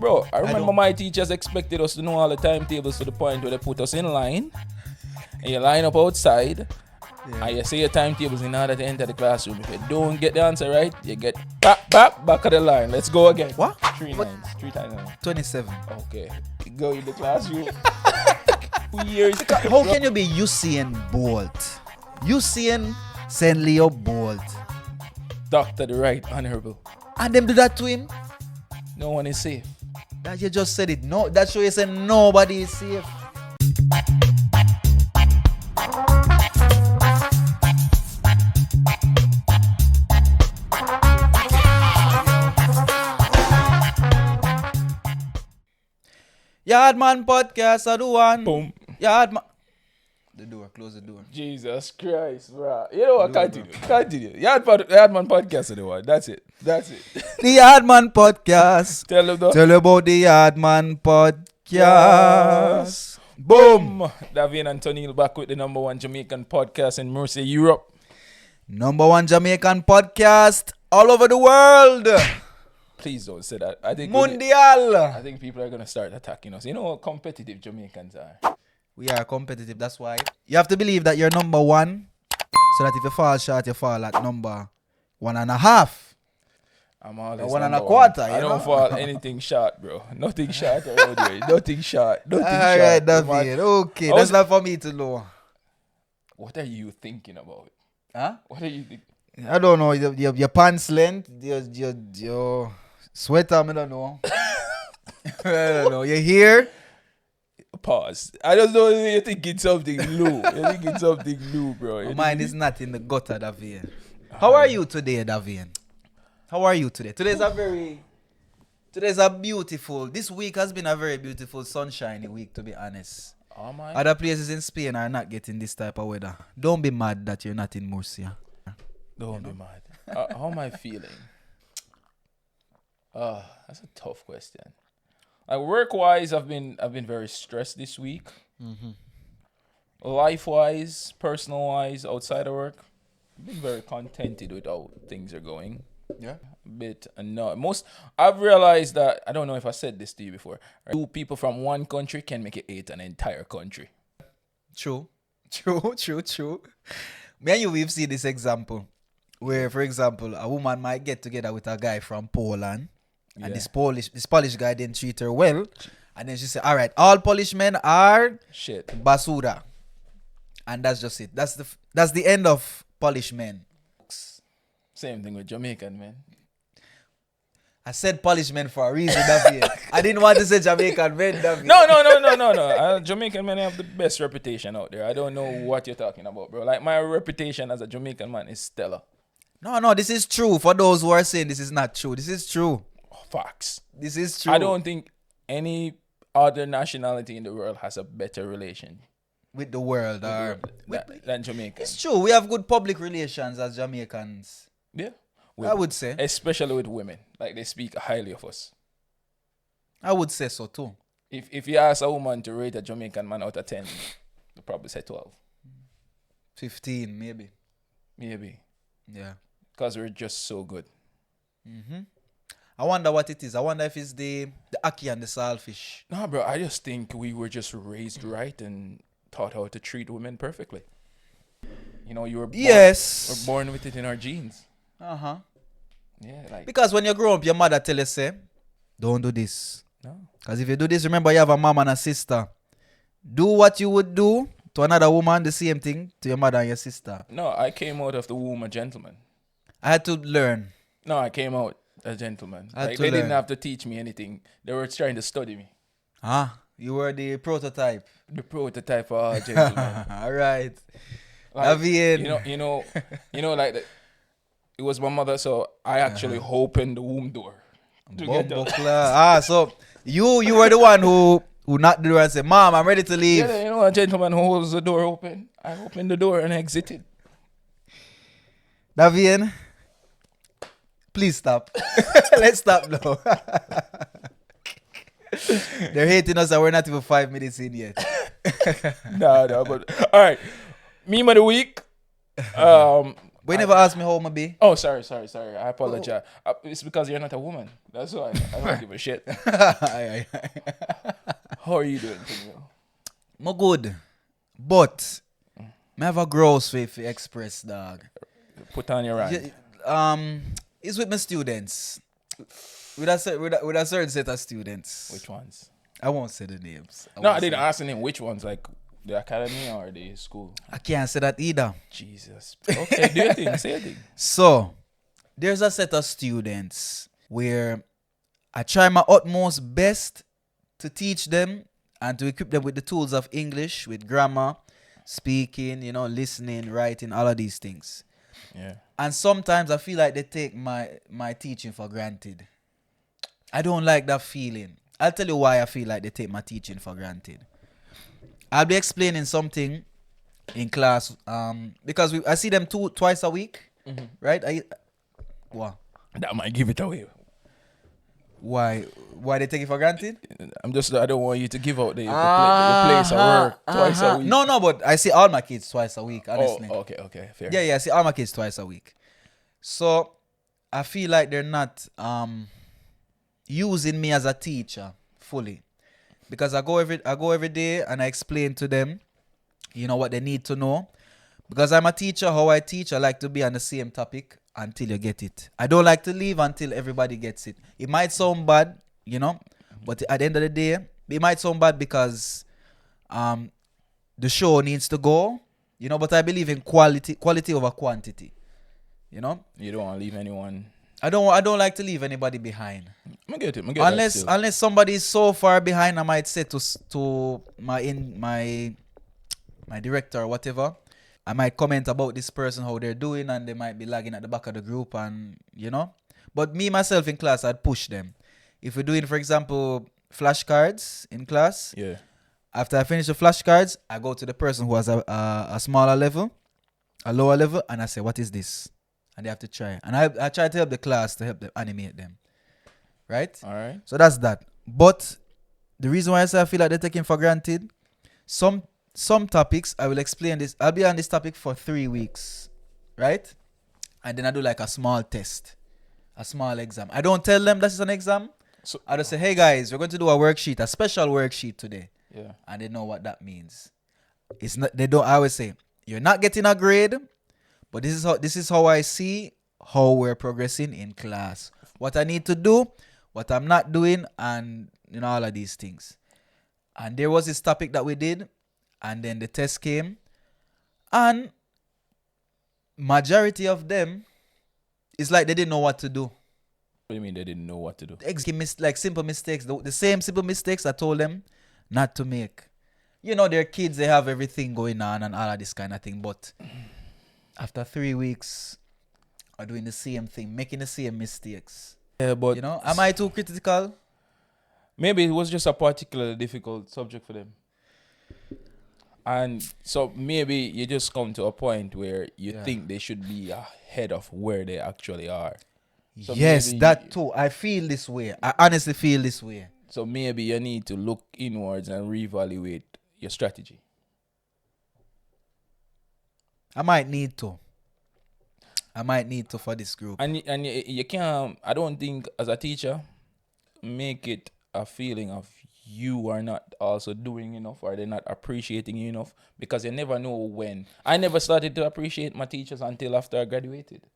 Bro, I remember my teachers expected us to know all the timetables to the point where they put us in line. And you line up outside. Yeah. And you say your timetables in order to enter the classroom. If you don't get the answer right, you get back of the line. Let's go again. What? 3 times 9. 27. Okay. You go in the classroom. Years. How can you be Usain Bolt? Usain St. Leo Bolt. Dr. the Right Honorable. And them do that to him? No one is safe. That you just said it. No, that show you say nobody is safe. Yardman Podcast, I do one. Boom. Yardman. The door, close the door. Jesus Christ, bro. You know what? Continue. Yardman Podcast, I do one. That's it. The Yardman Podcast. Tell them though. Tell about the Yardman Podcast. Boom. Davian and Tonniel back with the number 1 Jamaican podcast in Mercy, Europe. Number 1 Jamaican podcast all over the world. Please don't say that. I think Mundial. I think people are going to start attacking us. You know how competitive Jamaicans are. We are competitive. That's why you have to believe that you're number 1. So that if you fall short, you fall at number 1.5. I'm always 1.25. I don't fall anything short, bro. Nothing short around here. Nothing short. Alright, David. Okay, that's not for me to know. What are you thinking about? Huh? What are you thinking? I don't know. Your pants length, your sweater, I don't know. I don't know. Your hair. Pause. I don't know if you're thinking something new. You're thinking something new, bro. Mine is not in the gutter, Davian. How are you today, Davian? How are you today? Today's a beautiful. This week has been a very beautiful, sunshiny week, to be honest. Oh my. Other places in Spain are not getting this type of weather. Don't be mad that you're not in Murcia. Don't be mad. How am I feeling? That's a tough question. Like work-wise, I've been very stressed this week. Mm-hmm. Life-wise, personal-wise, outside of work, I've been very contented with how things are going. Yeah. A bit annoyed. I've realized that, I don't know if I said this to you before, right? 2 people from one country can make it 8 an entire country. True. Me and you, we've seen this example where, for example, a woman might get together with a guy from Poland, and this Polish guy didn't treat her well, and then she said, all right, all Polish men are shit, basura, and that's just it. That's the end of Polish men. Same thing with Jamaican men. I said Polish men for a reason, David. I didn't want to say Jamaican men, David. No. Jamaican men have the best reputation out there. I don't know what you're talking about, bro. Like, my reputation as a Jamaican man is stellar. No, this is true. For those who are saying this is not true, this is true. Facts. This is true. I don't think any other nationality in the world has a better relation with the world than Jamaica. It's true. We have good public relations as Jamaicans. Yeah. I would say. Especially with women. Like, they speak highly of us. I would say so too. If you ask a woman to rate a Jamaican man out of 10, they'll probably say 12. 15, maybe. Yeah. Because we're just so good. Mm-hmm. I wonder what it is. I wonder if it's the ackee and the saltfish. No, bro. I just think we were just raised right and taught how to treat women perfectly. You know, we're born with it in our genes. Uh-huh. Yeah, like, because when you grow up, your mother tell you, say, don't do this. No. Because if you do this, remember you have a mom and a sister. Do what you would do to another woman, the same thing to your mother and your sister. No, I came out of the womb a gentleman. I had to learn. No, I came out a gentleman. Like, they didn't have to teach me anything. They were trying to study me. You were the prototype. The prototype for a gentleman. All right. Like, you know, like it was my mother, so I actually opened the womb door. So you were the one who knocked the door and said, Mom, I'm ready to leave. Yeah, you know, a gentleman who holds the door open. I opened the door and exited. Davian, please stop. Let's stop now. They're hating us and we're not even 5 minutes in yet. No, but all right. Meme of the week. But you never asked me how I'm be. Oh, sorry. I apologize. It's because you're not a woman. That's why I don't give a shit. Aye, aye. How are you doing, Tonniel? I'm good. But I have a gross way to express, dog. Put on your rant. It's with my students. With a certain set of students. Which ones? I won't say the names. I didn't ask the name. Which ones? Like the academy or the school? I can't say that either. Jesus. Okay, do your thing. Say your thing. So, there's a set of students where I try my utmost best to teach them and to equip them with the tools of English, with grammar, speaking, listening, writing, all of these things. Yeah. And sometimes I feel like they take my teaching for granted. I don't like that feeling. I'll tell you why I feel like they take my teaching for granted. I'll be explaining something in class because I see them twice a week, right? What? That might give it away. Why they take it for granted? I don't want you to give out the place of work twice a week. No, but I see all my kids twice a week, honestly. Oh, okay, fair. Yeah, I see all my kids twice a week. So I feel like they're not using me as a teacher fully. Because I go every day and I explain to them, what they need to know. Because I'm a teacher, how I teach, I like to be on the same topic until you get it. I don't like to leave until everybody gets it. It might sound bad, but at the end of the day, it might sound bad because the show needs to go, but I believe in quality over quantity. You don't want to leave anyone. I don't like to leave anybody behind. I get it. Unless somebody is so far behind, I might say to my director or whatever, I might comment about this person, how they're doing, and they might be lagging at the back of the group, and But me myself in class, I'd push them. If we're doing, for example, flashcards in class, yeah. After I finish the flashcards, I go to the person who has a smaller level, a lower level, and I say, "What is this?" And they have to try. And I try to help the class to help them animate them. Right? All right. So that's that. But the reason why I say I feel like they're taking for granted, some topics, I will explain this. I'll be on this topic for 3 weeks. Right? And then I do like a small test. A small exam. I don't tell them this is an exam. So I just say, hey guys, we're going to do a worksheet, a special worksheet today. Yeah. And they know what that means. It's not, they don't, I always say, you're not getting a grade, but this is how I see how we're progressing in class. What I need to do, what I'm not doing, and all of these things. And there was this topic that we did, and then the test came, and majority of them, it's like they didn't know what to do. What do you mean they didn't know what to do? Like simple mistakes, the same simple mistakes I told them not to make. They're kids, they have everything going on and all of this kind of thing, but after 3 weeks are doing the same thing, making the same mistakes. Yeah, but am I too critical? Maybe it was just a particularly difficult subject for them. And so maybe you just come to a point where you think they should be ahead of where they actually are. So yes, that too. I feel this way. I honestly feel this way. So maybe you need to look inwards and reevaluate your strategy. I might need to for this group. And you can't, I don't think as a teacher, make it a feeling of you are not also doing enough or they're not appreciating you enough, because you never know when. I never started to appreciate my teachers until after I graduated.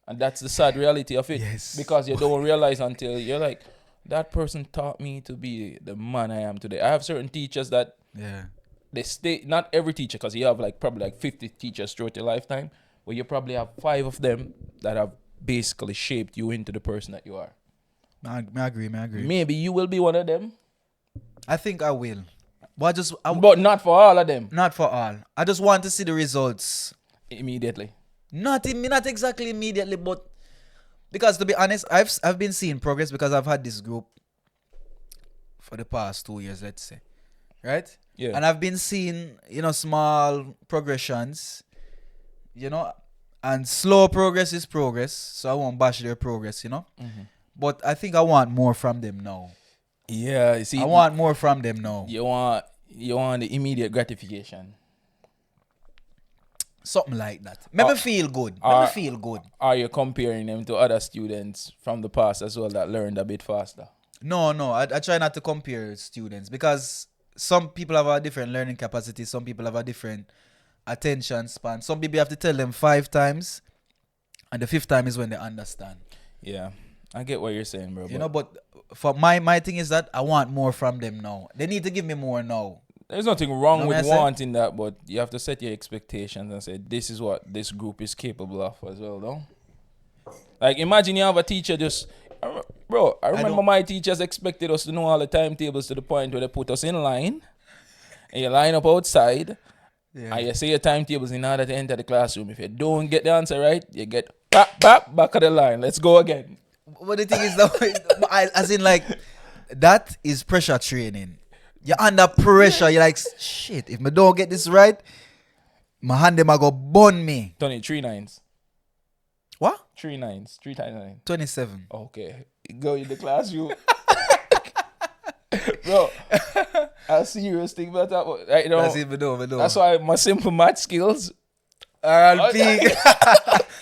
And that's the sad reality of it. Yes. Because you don't realize until you're like, that person taught me to be the man I am today. I have certain teachers that they stay, not every teacher, because you have probably 50 teachers throughout your lifetime, but you probably have 5 of them that have basically shaped you into the person that you are. I agree. Maybe you will be one of them. I think I will. But but not for all of them. Not for all. I just want to see the results. Immediately. Not exactly immediately, but because to be honest, I've been seeing progress because I've had this group for the past 2 years, let's say. Right? Yeah. And I've been seeing, small progressions, and slow progress is progress. So I won't bash their progress, Mm-hmm. But I think I want more from them now. Yeah, you see, I want more from them now. You want the immediate gratification. Something like that. Make me feel good. Make me feel good. Are you comparing them to other students from the past as well that learned a bit faster? No. I try not to compare students because some people have a different learning capacity. Some people have a different attention span. Some people you have to tell them 5 times, and the 5th time is when they understand. Yeah, I get what you're saying, bro. You know, but for my thing is that I want more from them now. They need to give me more now. There's nothing wrong with wanting that, but you have to set your expectations and say, this is what this group is capable of as well, though. Like, imagine you have a teacher just... Bro, I remember my teachers expected us to know all the timetables to the point where they put us in line, and you line up outside, and you say your timetables in order to enter the classroom. If you don't get the answer right, you get back of the line. Let's go again. But the thing is, as in, like, that is pressure training. You're under pressure. You're like, shit, if I don't get this right, my hand them are go burn me. Tony, 3 9s. What? 3 9s. 3 times 9. 27. Okay. Go in the classroom. Bro, a serious thing about that. Right now, That's it, I know. That's why my simple math skills are big.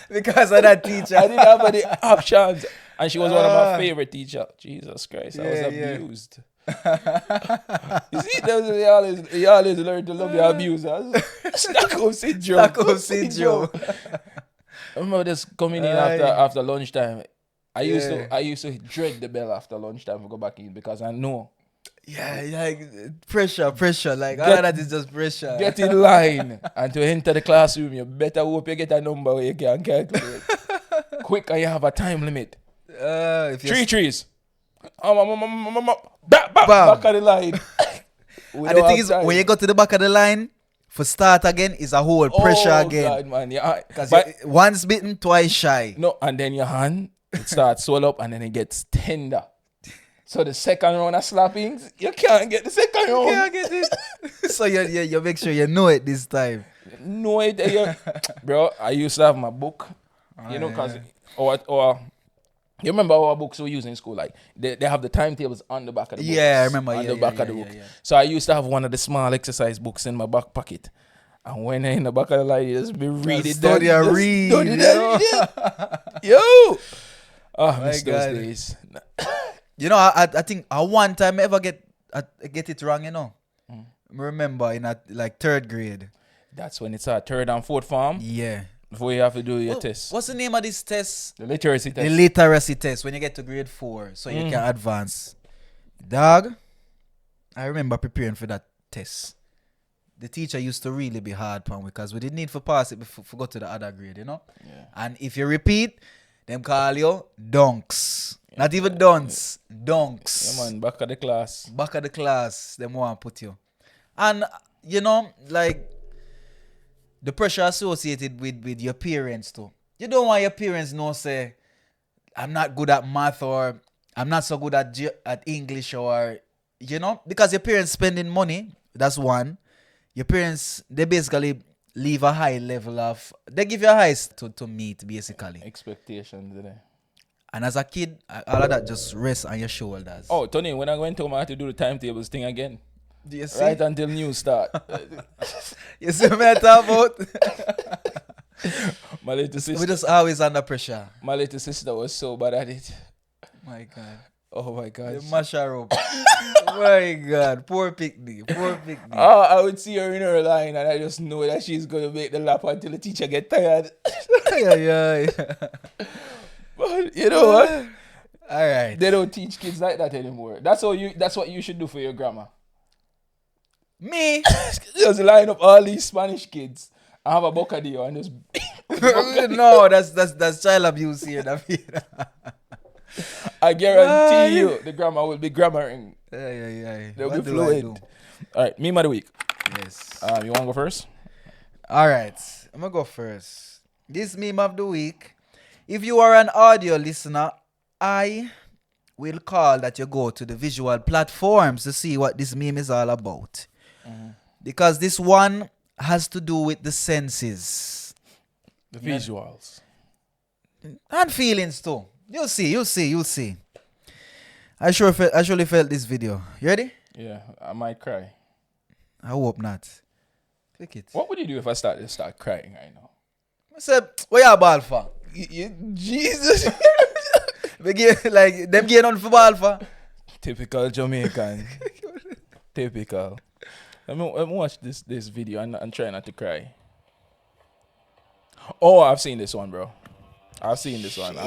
Because of that teacher. I didn't have any options. And she was one of my favorite teachers. Jesus Christ. I was abused. You see, they always learn to love the abusers. Stockholm syndrome. I remember just coming in after lunchtime. I used to dread the bell after lunchtime to go back in because I know. Yeah, like pressure. Like all of that is just pressure. Get in line and to enter the classroom, you better hope you get a number where you can calculate. Quick, and you have a time limit. 3 trees. Back of the line. And the thing is, when you go to the back of the line, for start again, is a whole pressure again. God, man. Yeah, because once bitten, twice shy. No, and then your hand, it starts swell up and then it gets tender. So the second round of slappings, you can't get the second round. You can't get it. So you make sure you know it this time. Know it. Bro, I used to have my book. You know, because... Or you remember our books we use in school? Like, they have the timetables on the back of the book. Yeah, I remember. On the back of the book. Yeah. So I used to have one of the small exercise books in my back pocket. And when in the back of the line, you just be reading. Study and read. Yo! Oh, miss those days. You know, I think one time I ever get it wrong, you know. Remember in like 3rd grade. That's when it's our 3rd and 4th form. Yeah. Before you have to do your test. What's the name of this test? The literacy test. The literacy test when you get to grade 4, so you can advance. Dog, I remember preparing for that test. The teacher used to really be hard upon because we didn't need to pass it before we go to the other grade, you know? Yeah. And if you repeat, them call you dunks. Yeah. Not even dunce, dunks. Yeah, man, back of the class. Back of the class, them want to put you. And, you know, like... the pressure associated with your parents too. You don't want your parents know say, I'm not good at math or I'm not so good at English or, you know, because your parents spending money, that's one. Your parents, they basically leave a high level of, they give you a high to meet basically. Expectations, And as a kid, all of that just rests on your shoulders. Oh, Tony, when I went home, I had to do the timetables thing again. Do you see? Right until news start. You see what I'm talking about? My little sister. We just always under pressure. My little sister was so bad at it. My God. Oh my God. The mash her up. My God. Poor picnic. Oh, I would see her in her line and I just know that she's going to make the lap until the teacher get tired. Yeah. But you know what? All right. They don't teach kids like that anymore. That's what you should do for your grammar. Me? Just line up all these Spanish kids and have a bocadillo and just... No, that's child abuse here, David. I guarantee you the grammar will be grammaring. Yeah. They'll be fluent. All right, meme of the week. Yes. You want to go first? All right, I'm going to go first. This meme of the week, if you are an audio listener, I will call that you go to the visual platforms to see what this meme is all about. Because this one has to do with the senses. The visuals. And feelings too. You'll see. I surely felt this video. You ready? Yeah, I might cry. I hope not. Pick it. What would you do if I start crying right now? I said, what you ball for? Jesus. Like, them getting on for ball for? Typical Jamaican. Typical. Let me watch this video and try not to cry. Oh, I've seen this one, bro. I've seen this one.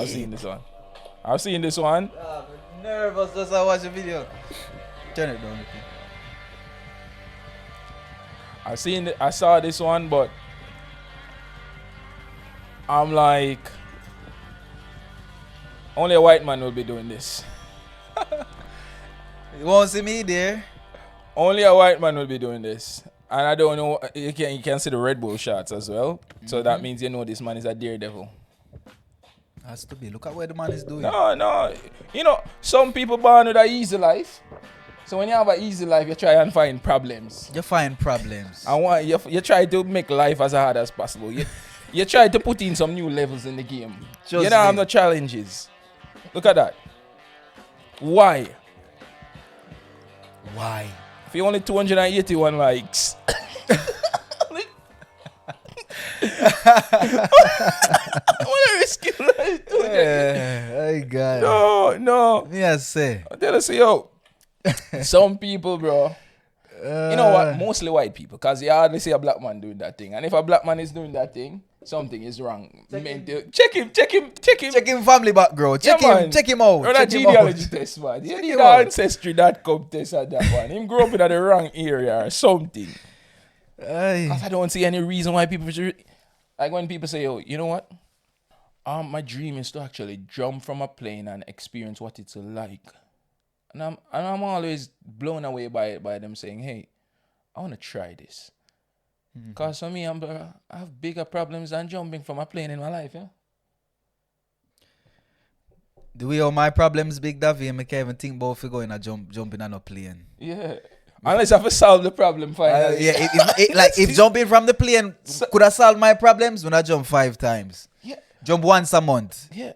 I'm nervous just I watch the video. Turn it down. I saw this one, but I'm like, only a white man will be doing this. You won't see me there. Only a white man will be doing this. And I don't know, you can see the Red Bull shots as well. So that means you know this man is a daredevil. Has to be. Look at what the man is doing. No. You know, some people born with an easy life. So when you have an easy life, you try and find problems. You find problems. And you try to make life as hard as possible. You try to put in some new levels in the game. You don't have no challenges. Look at that. Why? For only 281 likes. I got it. No. Yes, say. I tell you, yo. Some people, bro. You know what? Mostly white people. Because you hardly see a black man doing that thing. And if a black man is doing that thing, something is wrong. Check him. Check him family background. Check him out. Run a genealogy test, man. You need an ancestry.com test at that one. Him grew up in the wrong area or something. I don't see any reason why people should... Like when people say, oh, you know what? My dream is to actually jump from a plane and experience what it's like. And I'm always blown away by them saying, hey, I want to try this. Because for me, I have bigger problems than jumping from a plane in my life, yeah? The way all my problems big, Davy, I can't even think about if going to jumping on a plane. Yeah. Unless I have to solve the problem finally. If jumping from the plane could have solved my problems, when I jump 5 times. Yeah. Jump once a month. Yeah.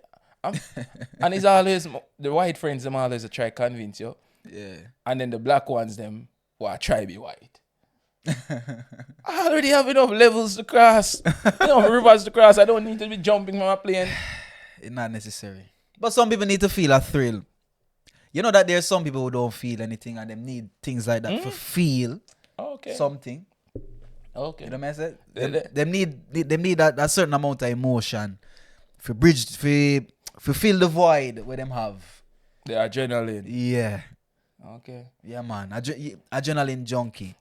And it's always, the white friends, them always try convince you. Yeah. And then the black ones, them, try be white. I already have enough levels to cross. Enough rivers to cross. I don't need to be jumping from a plane. It's not necessary. But some people need to feel a thrill. You know that there's some people who don't feel anything and them need things like that to feel something. Okay. You know what I said? Them need that certain amount of emotion for fill the void where them have. The adrenaline. Yeah. Okay. Yeah, man. Adrenaline junkie.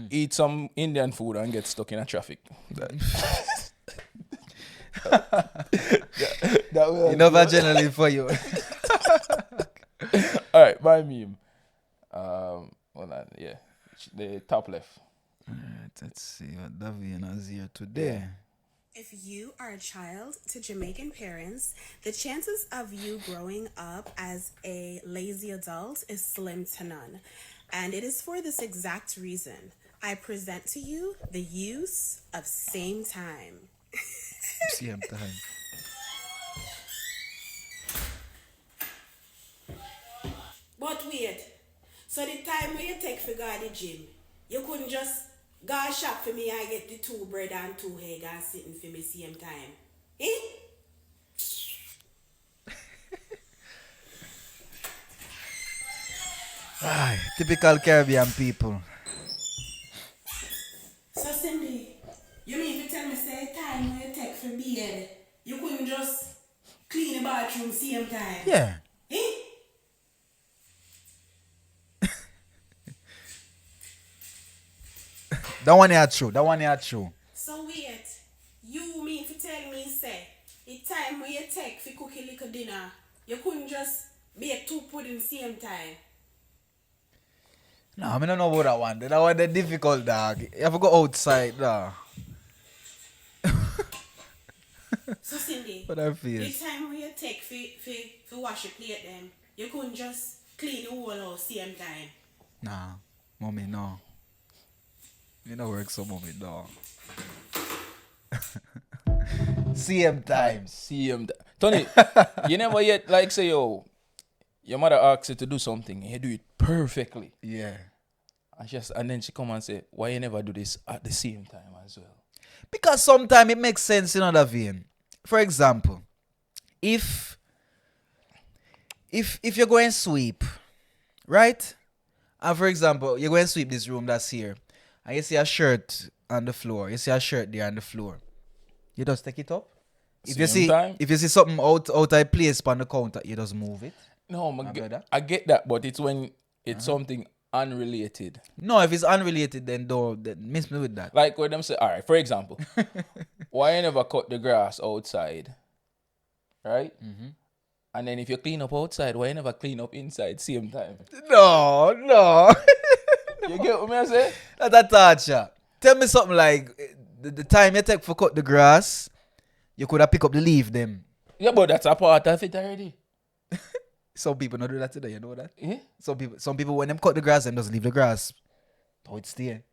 Eat some Indian food and get stuck in a traffic. Enough adrenaline for you. All right, my meme. Hold on, yeah, the top left. All right, let's see what Davian has here today. If you are a child to Jamaican parents, the chances of you growing up as a lazy adult is slim to none. And it is for this exact reason. I present to you the use of same time. Same time. But wait, so the time when you take for go to the gym, you couldn't just go shop for me and get the 2 bread and 2 egg and sitting for me same time? Eh? Typical Caribbean people. So Cindy, you mean to tell me say time when you take for bed, you couldn't just clean the bathroom same time? Yeah. Eh? That one is true. So wait, you mean to tell me say the time when you take for cook a little dinner, you couldn't just bake 2 pudding same time? No, I don't know about that one. That one is difficult, dog. You have to go outside, dog. So Cindy, What I feel. the time when you take for wash your plate then, you couldn't just clean the whole house same time? Nah, mommy, no. You know work so mommy, dog. Same time. Tony, you never yet like say, yo, your mother asks you to do something and you do it perfectly. Yeah. And then she come and say, why you never do this at the same time as well? Because sometimes it makes sense in other vein. For example, if you're going sweep, right? And for example, you're going to sweep this room that's here, and you see a shirt on the floor. You see a shirt there on the floor. You just take it up. If you see something out of place on the counter, you just move it. No, I get that, but it's when it's something unrelated. No, if it's unrelated, then miss me with that. Like when them say, all right, for example, why you never cut the grass outside, right? Mm-hmm. And then if you clean up outside, why you never clean up inside same time? No. You get what I say? That's a torture. Tell me something like the time you take for cut the grass, you could have pick up the leaf them. Yeah, but that's a part of it already. Some people don't do that today, you know that? Yeah. Some people when them cut the grass, them just leave the grass how it stay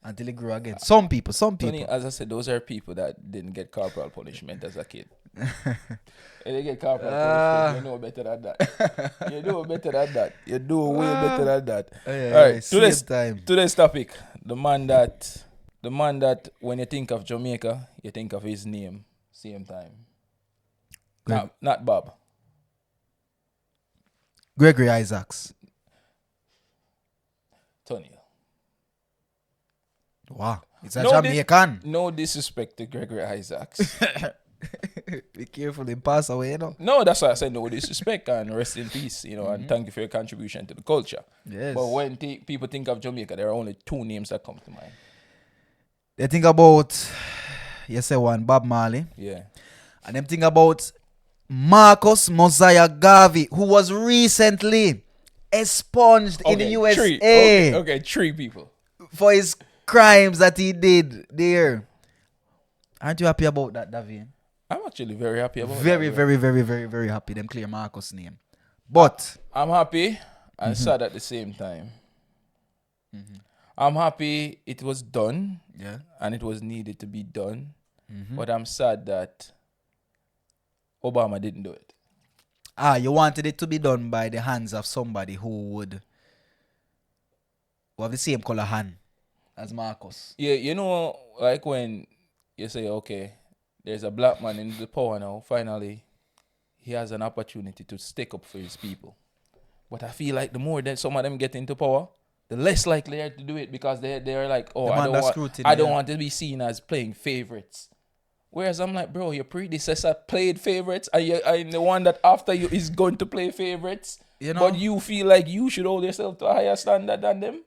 until it grow again. Some people. Tony, as I said, those are people that didn't get corporal punishment as a kid. And they get corporal punishment, you know better than that. You do better than that. You do way better than that. All right, today's topic. The man that when you think of Jamaica, you think of his name same time. Not Bob. Gregory Isaacs. Tonniel. Wow. It's a Jamaican. No disrespect to Gregory Isaacs. Be careful, he pass away, you know. No, that's why I said no disrespect and rest in peace, you know, and thank you for your contribution to the culture. Yes. But when people think of Jamaica, there are only two names that come to mind. They think about, you say one, Bob Marley. Yeah. And them think about Marcus Mosiah Garvey, who was recently expunged in the USA. Okay, three people. For his crimes that he did there. Aren't you happy about that, David? I'm actually very happy about very, that. Very, very, very, very happy. Them clear Marcus' name. But I'm happy and sad at the same time. Mm-hmm. I'm happy it was done. Yeah. And it was needed to be done. Mm-hmm. But I'm sad that Obama didn't do it. You wanted it to be done by the hands of somebody who have the same color hand as Marcus. Yeah, you know, like when you say, okay, there's a black man in the power now, finally, he has an opportunity to stick up for his people. But I feel like the more that some of them get into power, the less likely they are to do it because they're like, oh, I don't want to be seen as playing favorites. Whereas I'm like, bro, your predecessor played favorites, and the one that after you is going to play favorites. You know, but you feel like you should hold yourself to a higher standard than them.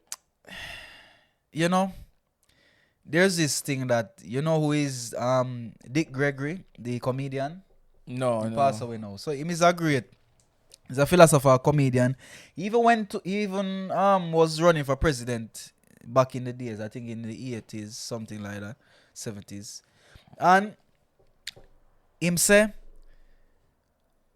You know, there's this thing that you know who is Dick Gregory, the comedian. No. Passed away now. So he is a great. He's a philosopher, comedian. He even was running for president back in the days. I think in the 80s, something like that, 70s. And him say,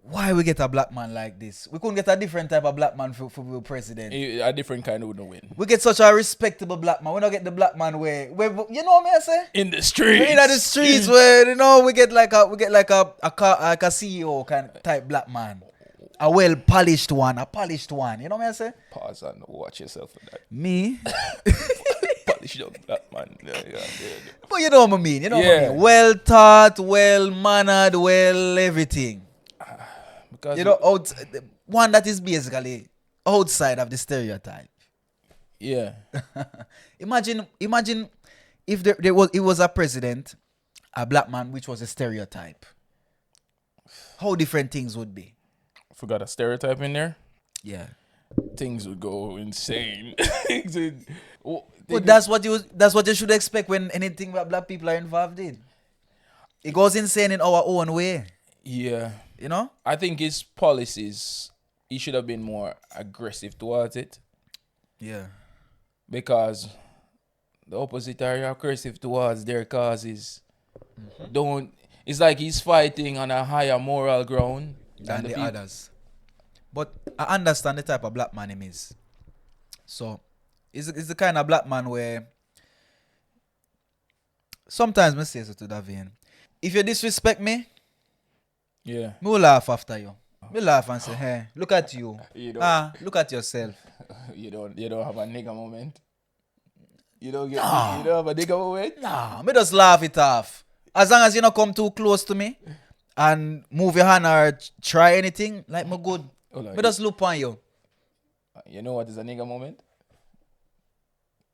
why we get a black man like this? We couldn't get a different type of black man for president. A different kind wouldn't win. We get such a respectable black man. We don't get the black man where you know what I say? In the streets. In the streets where you know we get like a CEO kind of type black man. A well polished one, you know what I say? Pause and watch yourself for that. Me? Polished up black man. Yeah. But you know what I mean, what I mean? Well taught, well mannered, well everything. Because one that is basically outside of the stereotype. Yeah. Imagine if it was a president, a black man, which was a stereotype. How different things would be. Forgot a stereotype in there? Yeah. Things would go insane. But that's what you should expect when anything that black people are involved in. It goes insane in our own way. Yeah. You know? I think his policies, he should have been more aggressive towards it. Yeah. Because the opposite are aggressive towards their causes. Mm-hmm. It's like he's fighting on a higher moral ground than the others. But I understand the type of black man he is. So, it's the kind of black man where sometimes I say so to Davian. If you disrespect me, yeah, me will laugh after you. Me laugh and say, hey, look at you. Look at yourself. You don't have a nigga moment. You don't get you don't have a nigga moment? Nah, me just laugh it off. As long as you don't come too close to me and move your hand or try anything, like me good. Hold on, Me just look on you. You know what is a nigga moment?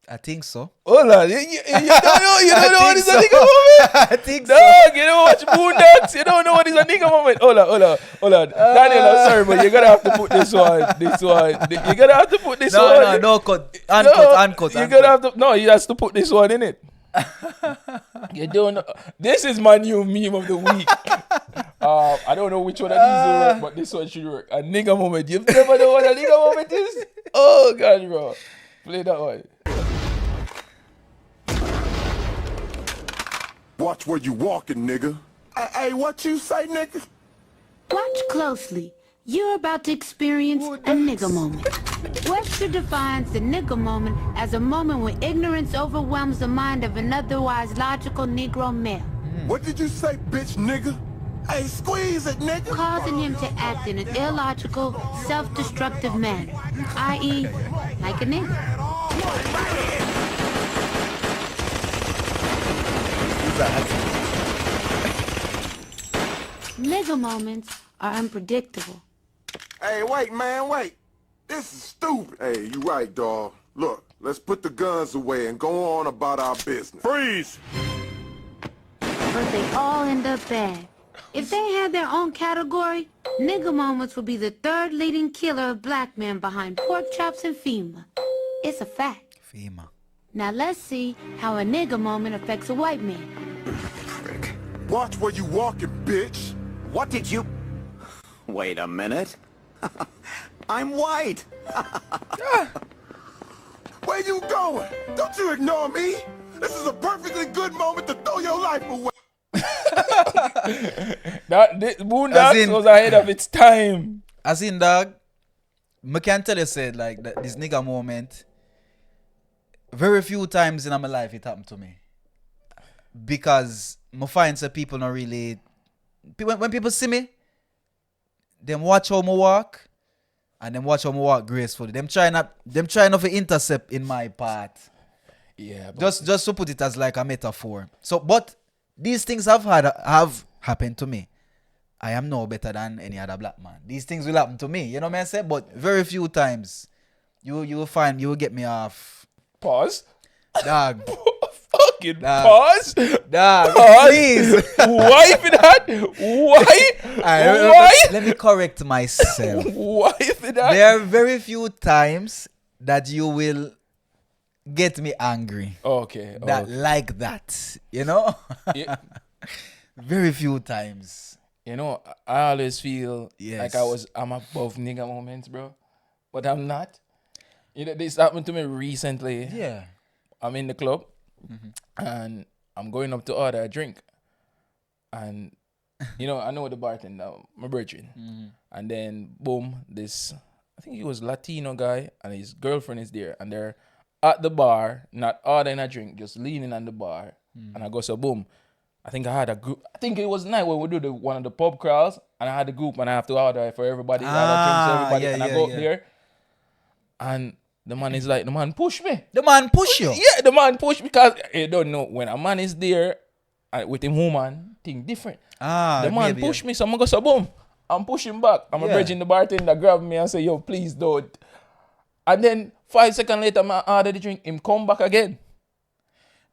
I think so. Hold on, you don't know, you don't know what is a think nigga moment? I think so. Dog, you don't watch Boondocks, you don't know what is a nigga moment. Hold on. Daniel, I'm sorry, but you're gonna have to put this one. You're gonna have to put this one. No, cut. Uncut. You're gonna have to, no, he has to put this one in it. You don't know. This is my new meme of the week. I don't know which one of these will work, but this one should work. A nigga moment. You've never know what a nigga moment is? Oh, God, bro. Play that one. Watch where you walking, nigga. Hey, what you say, nigga? Watch closely. You're about to experience a nigga moment. Webster defines the nigga moment as a moment when ignorance overwhelms the mind of an otherwise logical Negro male, What did you say, bitch, nigga? Hey, squeeze it, nigga. causing him to act in an illogical, self-destructive manner, i.e., like a nigga. Nigga moments are unpredictable. Hey, wait, man, wait. This is stupid. Hey, you right, dawg. Look, let's put the guns away and go on about our business. Freeze! But they all end up bad. If they had their own category, nigga moments would be the third leading killer of black men behind pork chops and FEMA. It's a fact. FEMA. Now let's see how a nigga moment affects a white man. Frick. Watch where you walking, bitch. What did you... Wait a minute. I'm white. Where you going? Don't you ignore me. This is a perfectly good moment to throw your life away. Boondocks was ahead of its time. As in, dog, I can tell you, said, like, that this nigga moment, very few times in my life it happened to me. Because I find some people not really... When people see me, them watch how I walk, and them watch how I walk gracefully. Them try not to intercept in my path. Yeah, but Just to put it as like a metaphor. So, but these things have happened to me. I am no better than any other black man. These things will happen to me. You know what I say? But very few times, you will find you will get me off. pause. Dog. Fucking Nah. pause. Dog. Pause. Please. Wipe that. Why? Let me correct myself. Wipe that. There are very few times that you will get me angry. Okay. That like that. You know? Yeah. Very few times. You know, I always feel Yes. like I'm above nigga moments, bro. But I'm not. You know, this happened to me recently. Yeah. I'm in the club and I'm going up to order a drink. And, you know, I know the bartender, my brethren. And then, boom, this, I think he was Latino guy and his girlfriend is there. And they're at the bar, not ordering a drink, just leaning on the bar. And I go, so boom. I think I had a group. I think it was night where we do one of the pub crawls. And I had a group and I have to order for everybody. Order drinks for everybody. Yeah, and I yeah, go up yeah. there. And the man is like, the man push me. The man push you. Yeah, the man push because you don't know when a man is there with him woman, thing different. The man maybe, push me, so I'm go so boom. I'm pushing back. I'm a bridging the bartender grab me and say, yo, please don't. And then 5 seconds later, I order the drink, him come back again.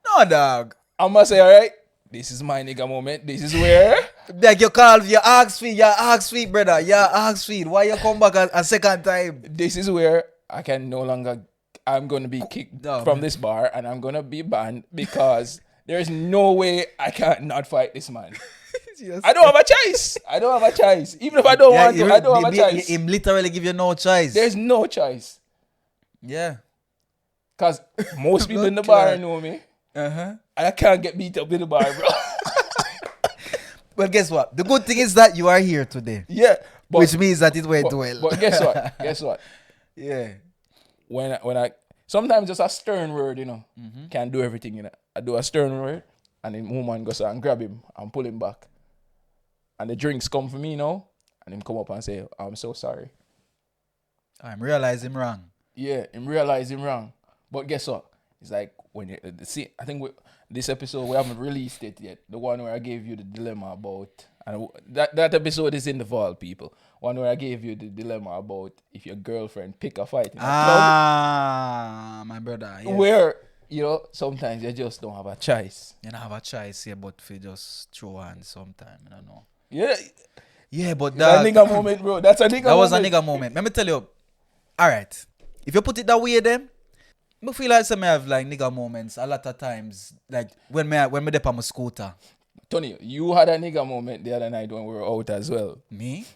No, dog. I'm gonna say, all right, this is my nigga moment. This is where Like you call your ask feed, brother. Your ask feed. Why you come back a second time? this is where I can no longer. I'm gonna be kicked No, from man. this bar and I'm gonna be banned because there's no way I can't not fight this man. Yes. I don't have a choice. Even if I don't want to, I don't have a choice. Him literally give you no choice. There's no choice. Yeah. Because most people in the bar know me. And I can't get beat up in the bar, bro. Well, guess what? The good thing is that you are here today. Yeah. But, Which means that it went well. But guess what? Guess what? Yeah. When I sometimes just a stern word, you know, can do everything, you know. I do a stern word and the woman goes and grab him and pull him back. And the drinks come for me now. And him come up and say, I'm so sorry. I'm realizing wrong. Yeah, him realize him wrong. But guess what? It's like when you see. I think this episode we haven't released it yet. The one where I gave you the dilemma about, and that episode is in the vault, people. One where I gave you the dilemma about if your girlfriend pick a fight in a club. My brother. Yes. Where sometimes you just don't have a choice. You don't have a choice here, but we just throw hands sometime. I don't know. Yeah. Yeah, but That's a nigga moment, bro. That's a nigga moment. That was a nigga moment. Let me tell you. All right. If you put it that way, then I feel like some have like nigga moments a lot of times. Like when me dip on my scooter. Tony, you had a nigga moment the other night when we were out as well. Me?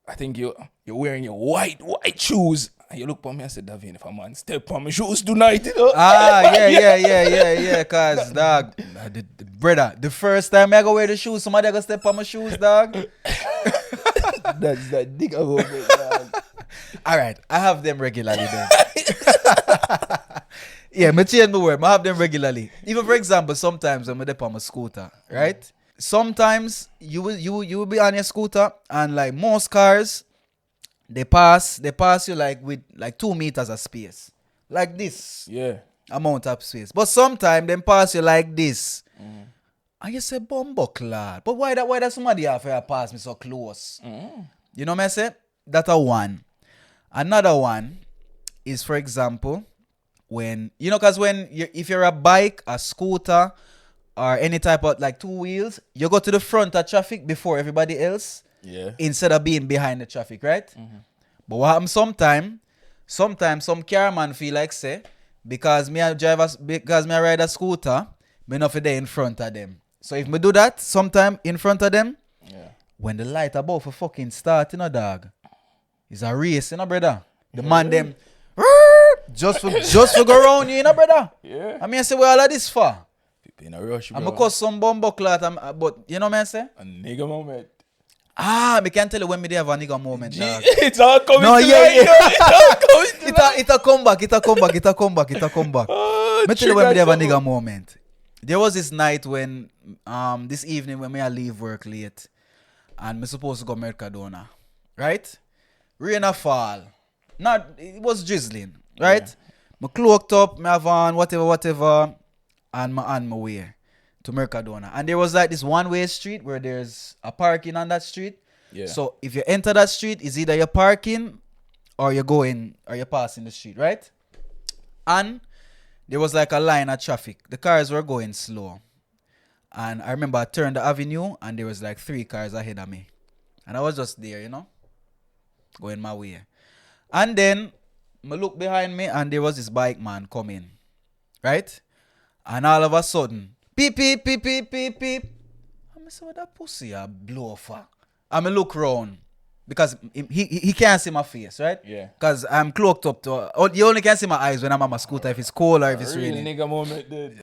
I think you're wearing your white shoes. And you look for me and said, Davin, if a man step on my shoes tonight, you know? Yeah. Cause dog, brother, the first time I go wear the shoes, somebody go step on my shoes, dog. That's that nigga moment, dog. All right, I have them regularly then. Yeah, me change my word. I have them regularly. Even for example, sometimes when I dip on my scooter, right? Sometimes you will be on your scooter and like most cars, they pass you like with like 2 meters of space, like this. Yeah. Amount of space. But sometimes they pass you like this, and you say, "Bumbo clad." But why that somebody have to pass me so close? You know what I say? That's a one. Another one is, for example, when because if you're a bike, a scooter, or any type of like 2 wheels, you go to the front of traffic before everybody else. Yeah. Instead of being behind the traffic, right? But what happens sometimes some car man feel like say, because me ride a scooter, me not there in front of them. So if me do that sometime in front of them, when the light about for fucking start, dog, it's a race, brother. The man them just for go around you, brother. Yeah. I say, where all of this for? People in a rush, bro. I'm gonna cause some bumbo clot, but you know what I say? A nigga moment. I can't tell you when me they have a nigga moment, dog. It's all coming No, to yeah. light, It's all coming to light. It'll come back. Me tell you when me they have a nigga moment. There was this night when, this evening when I leave work late, and me supposed to go Mercadona, right? Rain a fall. It was drizzling, right? Yeah. Me cloaked up, me have on whatever, and me on my way to Mercadona. And there was like this one-way street where there's a parking on that street. Yeah. So if you enter that street, it's either you're parking or you're passing the street, right? And there was like a line of traffic. The cars were going slow. And I remember I turned the avenue and there was like 3 cars ahead of me. And I was just there, going my way. And then I look behind me and there was this bike man coming, right? And all of a sudden, beep, beep, beep, beep, beep, beep. I say, what that pussy a blow for? I look round because he can't see my face, right? Yeah. Because I'm cloaked up to. You only can see my eyes when I'm on my scooter if it's cold or if it's Real raining. nigga moment, dude.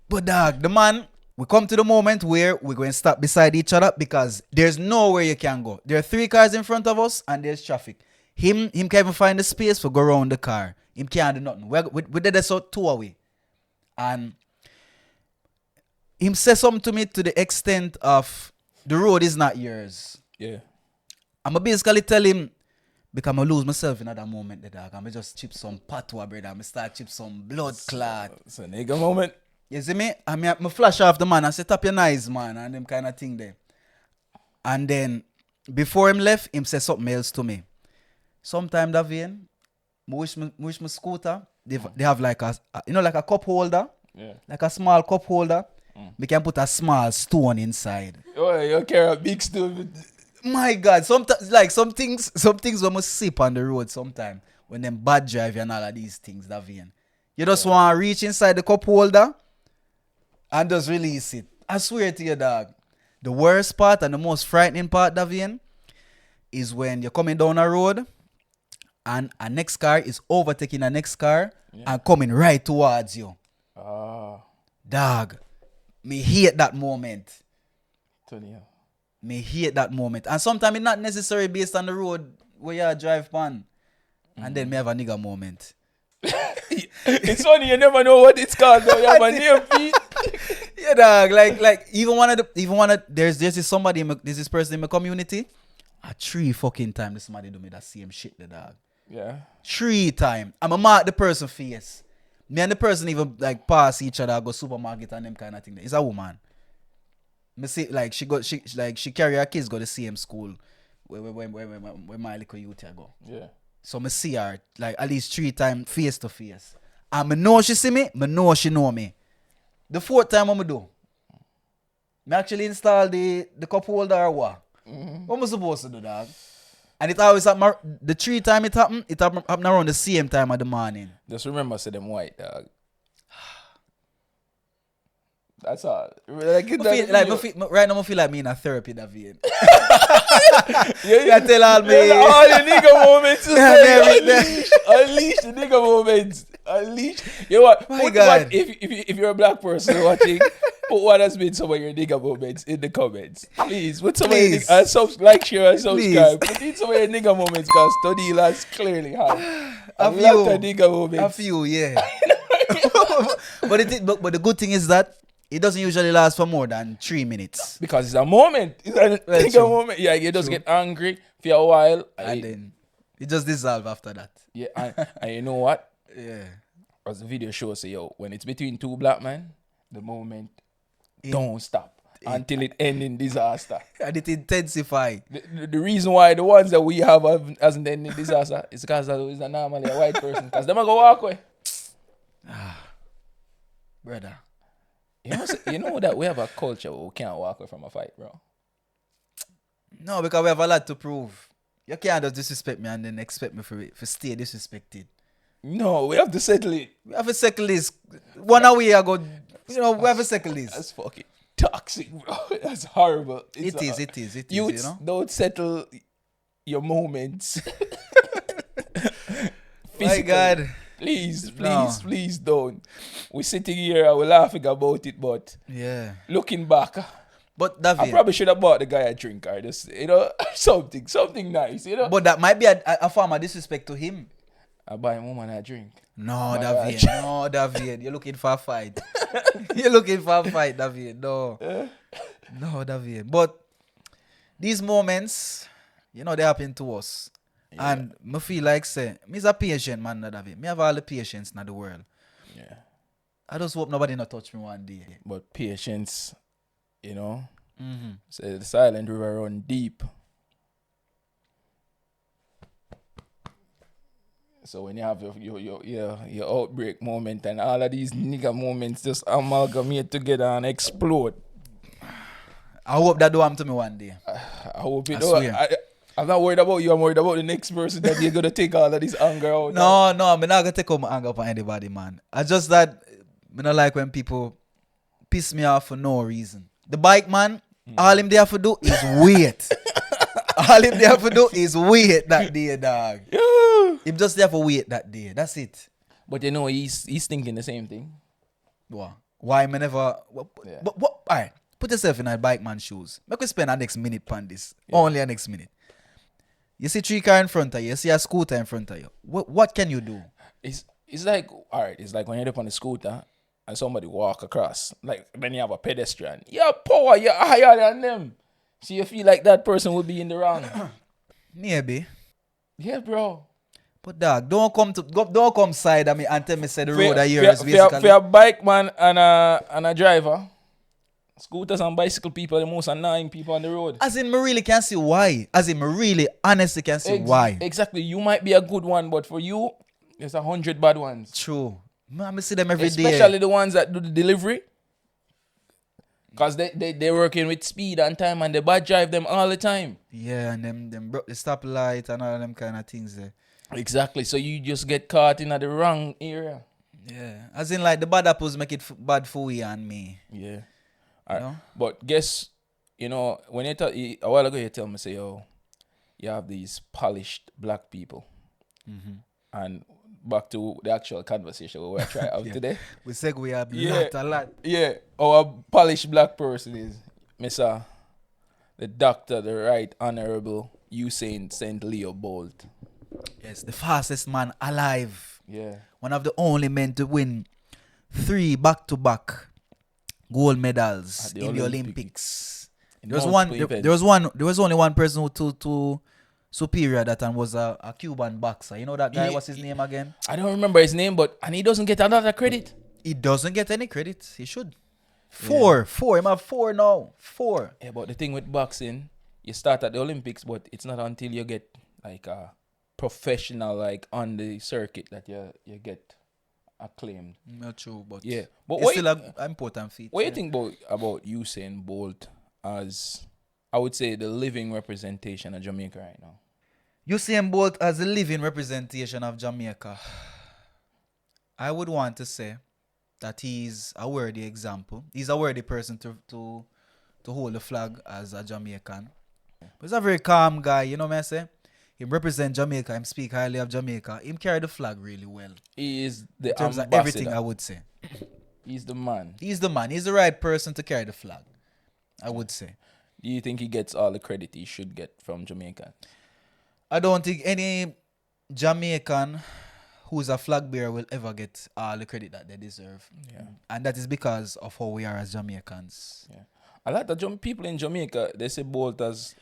But dog, the man, we come to the moment where we're going to stop beside each other because there's nowhere you can go. There are 3 cars in front of us and there's traffic. Him can't even find the space to go around the car. Him can't do nothing. We did this out 2 away. And him say something to me to the extent of the road is not yours. Yeah. I'ma basically tell him because I lose myself in that moment, the dog. I'ma just chip some patois, brother. I'ma start chip some blood clot. It's a nigga moment. You see me? I flash off the man and say, tap your nice man, and them kind of thing there. And then before him left, him say something else to me. Sometime that vein, I wish my scooter, they have like a like a cup holder. Yeah. Like a small cup holder. We can put a small stone inside. Oh, you carry a big stone. My God, sometimes like some things we must sip on the road sometime when them bad drive and all of these things that vein. You just want to reach inside the cup holder and just release it. I swear to you, dog. The worst part and the most frightening part, Davian, is when you're coming down a road and a next car is overtaking a next car and coming right towards you. Dog, me hate that moment. Tonniel. Me hate that moment. And sometimes it's not necessarily based on the road where you drive pan. And then me have a nigga moment. It's funny, you never know what it's called though. You have a name, Pete. Yeah, dog. Like there's this person in my community. 3 fucking times this somebody do me that same shit, the dog. Yeah. 3 times. I'ma mark the person face. Me and the person even like pass each other, go supermarket and them kind of thing. It's a woman. Me see like she carry her kids go to the same school where my little youth here go. Yeah. So me see her like at least 3 times face to face. And me know she see me know she know me. The 4th time what me do? Me actually install the cup holder or what? What am I supposed to do, dog? And it always happen. The 3 time it happen around the same time of the morning. Just remember, say them white, dog. That's all. Like, Right now, I feel like me in a therapy, David. Yeah, tell all me. All the nigga moments. Unleash the nigga moments. Unleash. You know what? My God. If you're a black person watching, put what has been some of your nigga moments in the comments. Please. Put some of your nigga, like, share, and subscribe. Put in some of your nigga moments because Tonniel has clearly had a lot of nigga moments. A few, yeah. but the good thing is that it doesn't usually last for more than 3 minutes. Because it's a moment. It's a nigga moment. Yeah, you just get angry for a while. And then it just dissolve after that. Yeah, and you know what? Yeah. As the video shows, say, yo, when it's between 2 black men, the moment don't stop until it ends in disaster. And it intensify. The reason why the ones that we have hasn't ended in disaster is because it's not normally a white person. Because them are go walk away. Brother. You know that we have a culture where we can't walk away from a fight, bro. No, because we have a lot to prove. You can't just disrespect me and then expect me for stay disrespected. No, we have to settle it. We have to settle this. 1 hour ago, we have to settle this. That's fucking toxic, bro. That's horrible. It is, Youths, you know? don't settle your moments. My God. Please don't. We're sitting here and we're laughing about it, but yeah, looking back, but David, I probably should have bought the guy a drink or just, something nice, But that might be a form of disrespect to him. I buy a woman a drink. No, David, you're looking for a fight. You're looking for a fight, David. No, David. But these moments, they happen to us. Yeah. And me feel like say, me's a patient man, David. Me have all the patience in the world. Yeah. I just hope nobody not touch me one day. But patience, say the silent river run deep. So when you have your outbreak moment and all of these nigga moments just amalgamate together and explode. I hope that don't happen to me one day. I hope it don't. I'm not worried about you. I'm worried about the next person that you're going to take all of this anger out. No, I'm not going to take all my anger upon anybody, man. I just that, I don't like when people piss me off for no reason. The bike man, all him there for do is wait. All him there for do is wait that day, dog. Yeah. Him just there for wait that day. That's it. But he's thinking the same thing. What? Why me never... But what? All right. Put yourself in a bike man's shoes. Make we spend our next minute on this. Yeah. Only a next minute. You see 3 cars in front of you. You see a scooter in front of you. What can you do? It's like, all right, it's like when you're up on the scooter and somebody walk across. Like when you have a pedestrian. Your power, you're higher than them. So you feel like that person will be in the wrong. Maybe. Yeah, bro. But dog, don't come side of me and tell me say the road are yours. For a bike man and a driver. Scooters and bicycle people are the most annoying people on the road. As in, me really can't see why. As in, me really honestly can't see why. Exactly. You might be a good one, but for you, there's 100 bad ones. True. I see them every day. Especially the ones that do the delivery. Because they're working with speed and time and they bad drive them all the time. Yeah, and them broke the stoplight and all them kind of things there. Exactly. So you just get caught in the wrong area. Yeah. As in, like, the bad apples make it bad for you and me. Yeah. All right. But guess, when a while ago you tell me, say, yo, you have these polished black people. Mm-hmm. And back to the actual conversation we were trying out today. We said we have a lot. Yeah. Our polished black person is Mr. the Doctor, the Right Honorable Usain Bolt. Yes, the fastest man alive. Yeah. One of the only men to win 3 back-to-back gold medals in the Olympics. There was only one person who superior that and was a Cuban boxer. You know that guy? What's his name again? I don't remember his name, and he doesn't get a lot of credit. He doesn't get any credit. He should. Four. Him have 4 now. 4. Yeah, but the thing with boxing, you start at the Olympics, but it's not until you get like a professional, like on the circuit, that you get acclaimed. Not true, but Yeah, but it's still an important feat. What do you think about Usain Bolt as, I would say, the living representation of Jamaica right now? Usain Bolt as a living representation of Jamaica. I would want to say that he's a worthy example. He's a worthy person to hold the flag as a Jamaican. But he's a very calm guy, you know what I say? He represent Jamaica, him speak highly of Jamaica. Him carry the flag really well. He is the In terms ambassador. of everything, I would say. He's the man. He's the man. He's the right person to carry the flag, I would say. Do you think he gets all the credit he should get from Jamaica? I don't think any Jamaican who's a flag bearer will ever get all the credit that they deserve. Yeah. And that is because of how we are as Jamaicans. Yeah. A lot of people in Jamaica, they say Bolt as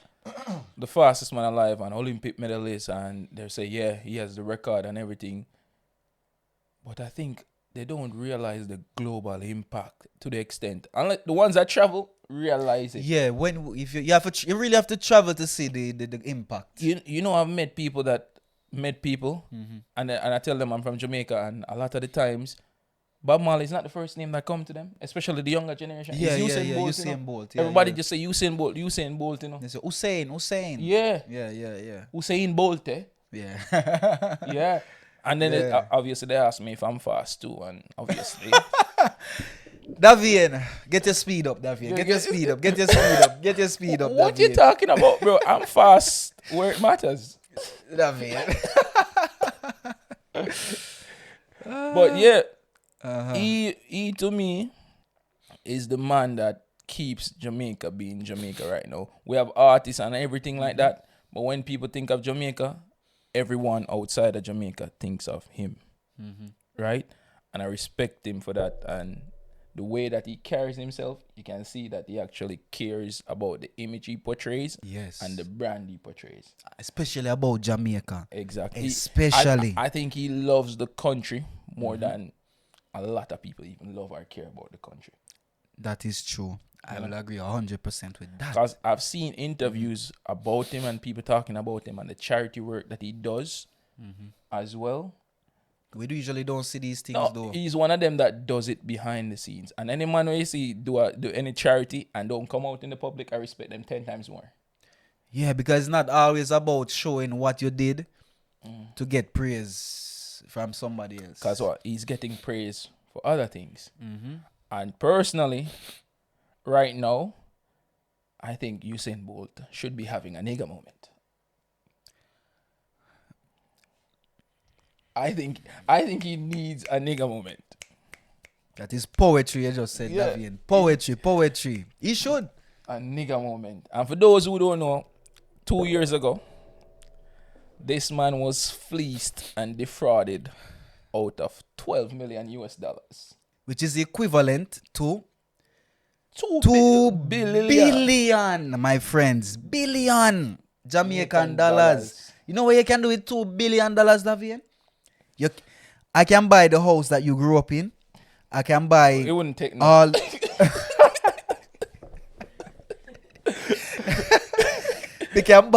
the fastest man alive and Olympic medalist, and they say, yeah, he has the record and everything. But I think they don't realize the global impact to the extent. Unless the ones that travel realize it. Yeah, if you really have to travel to see the impact. You know, I've met people and I tell them I'm from Jamaica, and a lot of the times Bob Marley is not the first name that come to them, especially the younger generation. Yeah, It's yeah, Bolt, Usain you know? Bolt. Yeah, Everybody yeah. just say Usain Bolt, you know. They say Usain. Yeah. Yeah. Usain Bolt, eh? Yeah. Yeah. And then Yeah. obviously they ask me if I'm fast too, and obviously Davian, get your speed up, Davian. Get your speed up. Get your speed up, what you Davian. talking about, bro? I'm fast where it matters. Davian. But yeah, he to me is the man that keeps Jamaica being Jamaica right now. We have artists and everything like that, but when people think of Jamaica, everyone outside of Jamaica thinks of him, right? And I respect him for that. And the way that he carries himself, you can see that he actually cares about the image he portrays, Yes. and the brand he portrays. Especially about Jamaica. Exactly. Especially. I think he loves the country more than a lot of people even love or care about the country. That is true. I will agree 100% with that. Because I've seen interviews about him and people talking about him and the charity work that he does as well. We usually don't see these things No, though. he's one of them that does it behind the scenes. And any man who you see do any charity and don't come out in the public, I respect them 10 times more. Yeah, because it's not always about showing what you did to get praise from somebody else. Because what? He's getting praise for other things. And personally, right now, I think Usain Bolt should be having a Nikka moment. I think he needs a Nikka moment. That is poetry, you just said, Yeah. Davian. Poetry. He should. A Nikka moment. And for those who don't know, 2 years ago, this man was fleeced and defrauded out of $12 million US. Which is equivalent to 2 2 billion. billion, my friends. Billion Jamaican dollars. You know what you can do with $2 billion, Davian? I can buy the house that you grew up in. I can buy It wouldn't take no. all. We can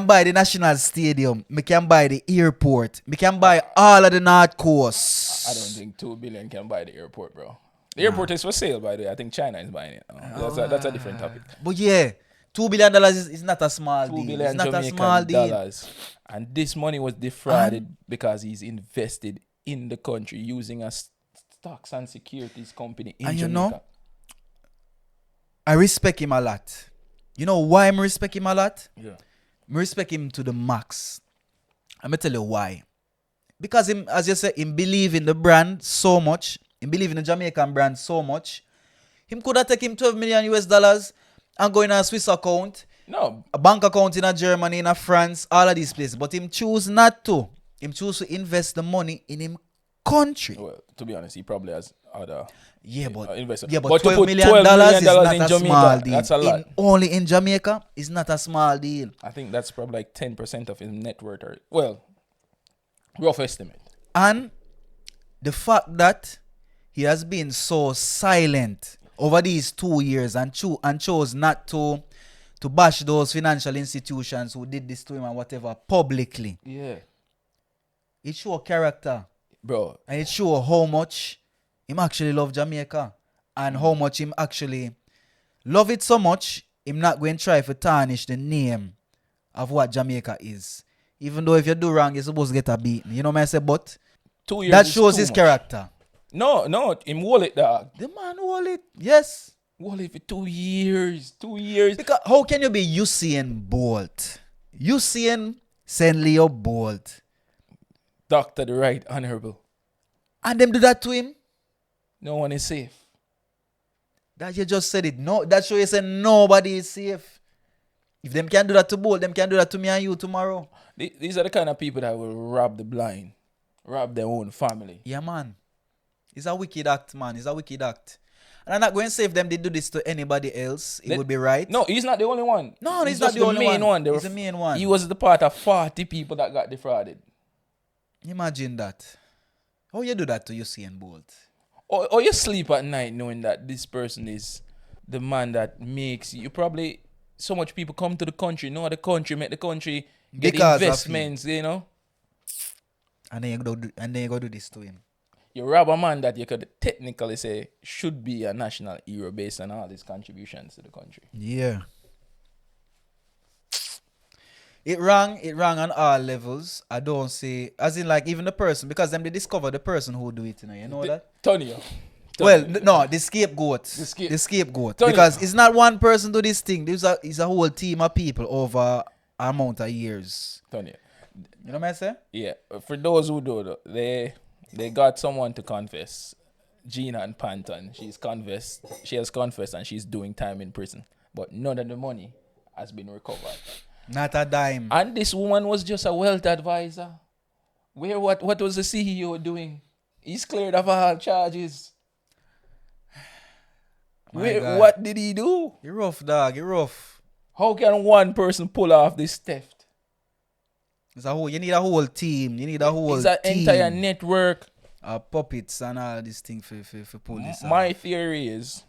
buy the National Stadium. We can buy the airport. We can buy all of the North Coast. I don't think 2 billion can buy the airport, bro. The airport is for sale, by the way. I think China is buying it. That's a different topic. But yeah, $2 billion is not a small 2 deal. billion It's not a Jamaican small deal. dollars. And this money was defrauded because he's invested in the country using a stocks and securities company in And Jamaica. you know, I respect him a lot. You know why I respect him a lot? Yeah. I respect him to the max. I'm going to tell you why. Because him, as you say, him believe in the brand so much. Him believe in the Jamaican brand so much. Him could have taken $12 million US and go in a Swiss account, No, a bank account in a Germany, in a France, all of these places. But him choose not to. Him choose to invest the money in him country. Well, to be honest, he probably has other investors. Yeah, but to $12 put million $12 million is not in a Jamaica, small deal. that's a lot. Only in Jamaica, it's not a small deal. I think that's probably like 10% of his net worth. Well, rough estimate. And the fact that he has been so silent over these 2 years and chose not to bash those financial institutions who did this to him and whatever publicly. Yeah. It shows character. Bro. And it shows how much him actually love Jamaica. And how much him actually love it so much, him not going to try to tarnish the name of what Jamaica is. Even though if you do wrong, you're supposed to get a beating. You know what I say? But 2 years that is shows too his much. character. No, him wall it, dog. The man hold it. Yes. Wall it for 2 years. 2 years. Because how can you be Usain Bolt? Usain St. Leo Bolt. Dr. the Right Honorable. And them do that to him? No one is safe. That you just said it. No, that shows you say nobody is safe. If them can do that to Bolt, them can do that to me and you tomorrow. These are the kind of people that will rob the blind. Rob their own family. Yeah, man. It's a wicked act, man. It's a wicked act. And I'm not going to say if them did do this to anybody else, it would be right. No, he's not the only one. No, he's just not the only main one. He's the main one. He was the part of 40 people that got defrauded. Imagine that. How you do that to Usain Bolt? Or you sleep at night knowing that this person is the man that makes you probably so much people come to the country, know the country, make the country get Because investments, you know. And then you go do this to him. You rob a man that you could technically say should be a national hero based on all his contributions to the country. Yeah. It rang on all levels. I don't say, as in like even the person, because them they discover the person who do it, you know that? Tonniel. Well, no, the scapegoat. The scapegoat. Because it's not one person do this thing. It's a whole team of people over an amount of years. Tonniel. You know what I say? Yeah. For those who do, they got someone to confess. Gina and Panton. She has confessed and she's doing time in prison. But none of the money has been recovered. Not a dime. And this woman was just a wealth advisor. What was the CEO doing? He's cleared of all charges. What did he do? You're rough, dog. You're rough. How can one person pull off this theft? You need a whole team. You need a whole It's an team. entire network. Puppets and all this thing for pull this off. My theory is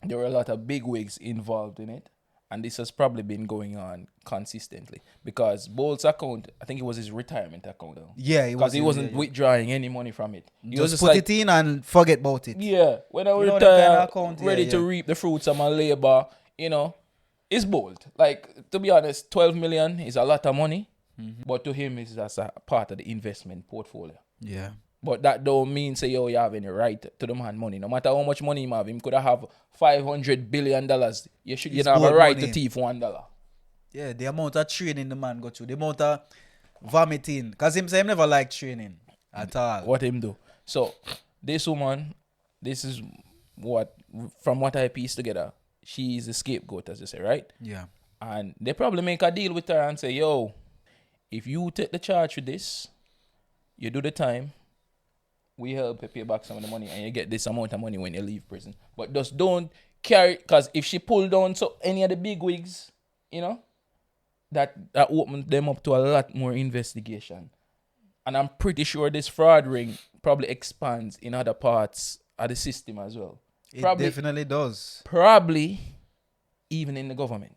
there were a lot of big wigs involved in it. And this has probably been going on consistently. Because Bolt's account, I think it was his retirement account. Yeah, because he wasn't withdrawing any money from it. He just was just put like, it in and forget about it. Yeah, when I You know retire, that kind of account, ready to reap the fruits of my labor, it's bold. Like, to be honest, 12 million is a lot of money. Mm-hmm. But to him, it's just a part of the investment portfolio. Yeah. But that don't mean say you have any right to the man money. No matter how much money he have, him could have $500 billion. You don't have a right to thief $1. Yeah, the amount of training the man go through, the amount of vomiting. Because him say him never like training at all. What him do? So this woman, this is from what I pieced together, she is the scapegoat, as you say, right? Yeah. And they probably make a deal with her and say, yo, if you take the charge for this, you do the time, we help you pay back some of the money and you get this amount of money when you leave prison. But just don't carry, because if she pull down any of the big wigs, that opened them up to a lot more investigation. And I'm pretty sure this fraud ring probably expands in other parts of the system as well. It definitely does. Probably even in the government.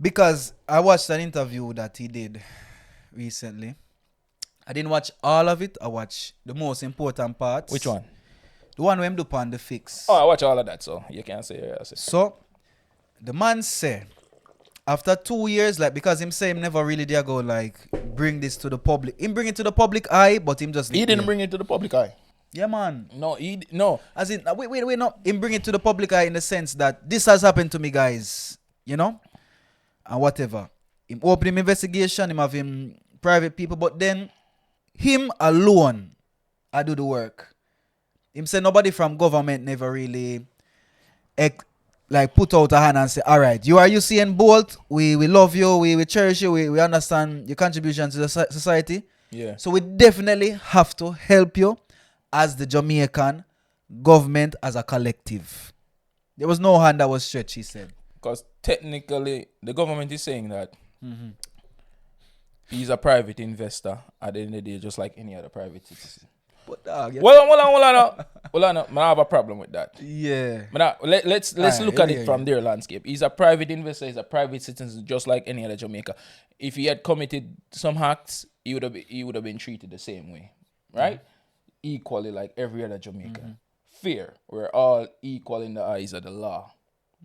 Because I watched an interview that he did recently. I didn't watch all of it. I watched the most important parts. Which one? The one where him do on the fix. Oh, I watch all of that, so you can't say. So, the man said, after 2 years, because him say him never really dare go bring this to the public. Him bring it to the public eye, but him just... He didn't bring it to the public eye. Yeah, man. No. As in, wait, no. Him bring it to the public eye in the sense that this has happened to me, guys. And whatever. Him open him investigation, him have him private people, but then him alone I do the work. Him say nobody from government never really put out a hand and say, all right, you are Usain Bolt, we love you, we cherish you, we understand your contribution to the society, Yeah. So we definitely have to help you as the Jamaican government as a collective. There was no hand that was stretched, he said. Because technically, the government is saying that he's a private investor at the end of the day, just like any other private citizen. But dog, yeah. Hold on. I have a problem with that. Yeah. Let's Alright, look at yeah, it from their landscape. He's a private investor. He's a private citizen, just like any other Jamaica. If he had committed some acts, he would have been treated the same way, right? Equally, like every other Jamaican. Fair. We're all equal in the eyes of the law,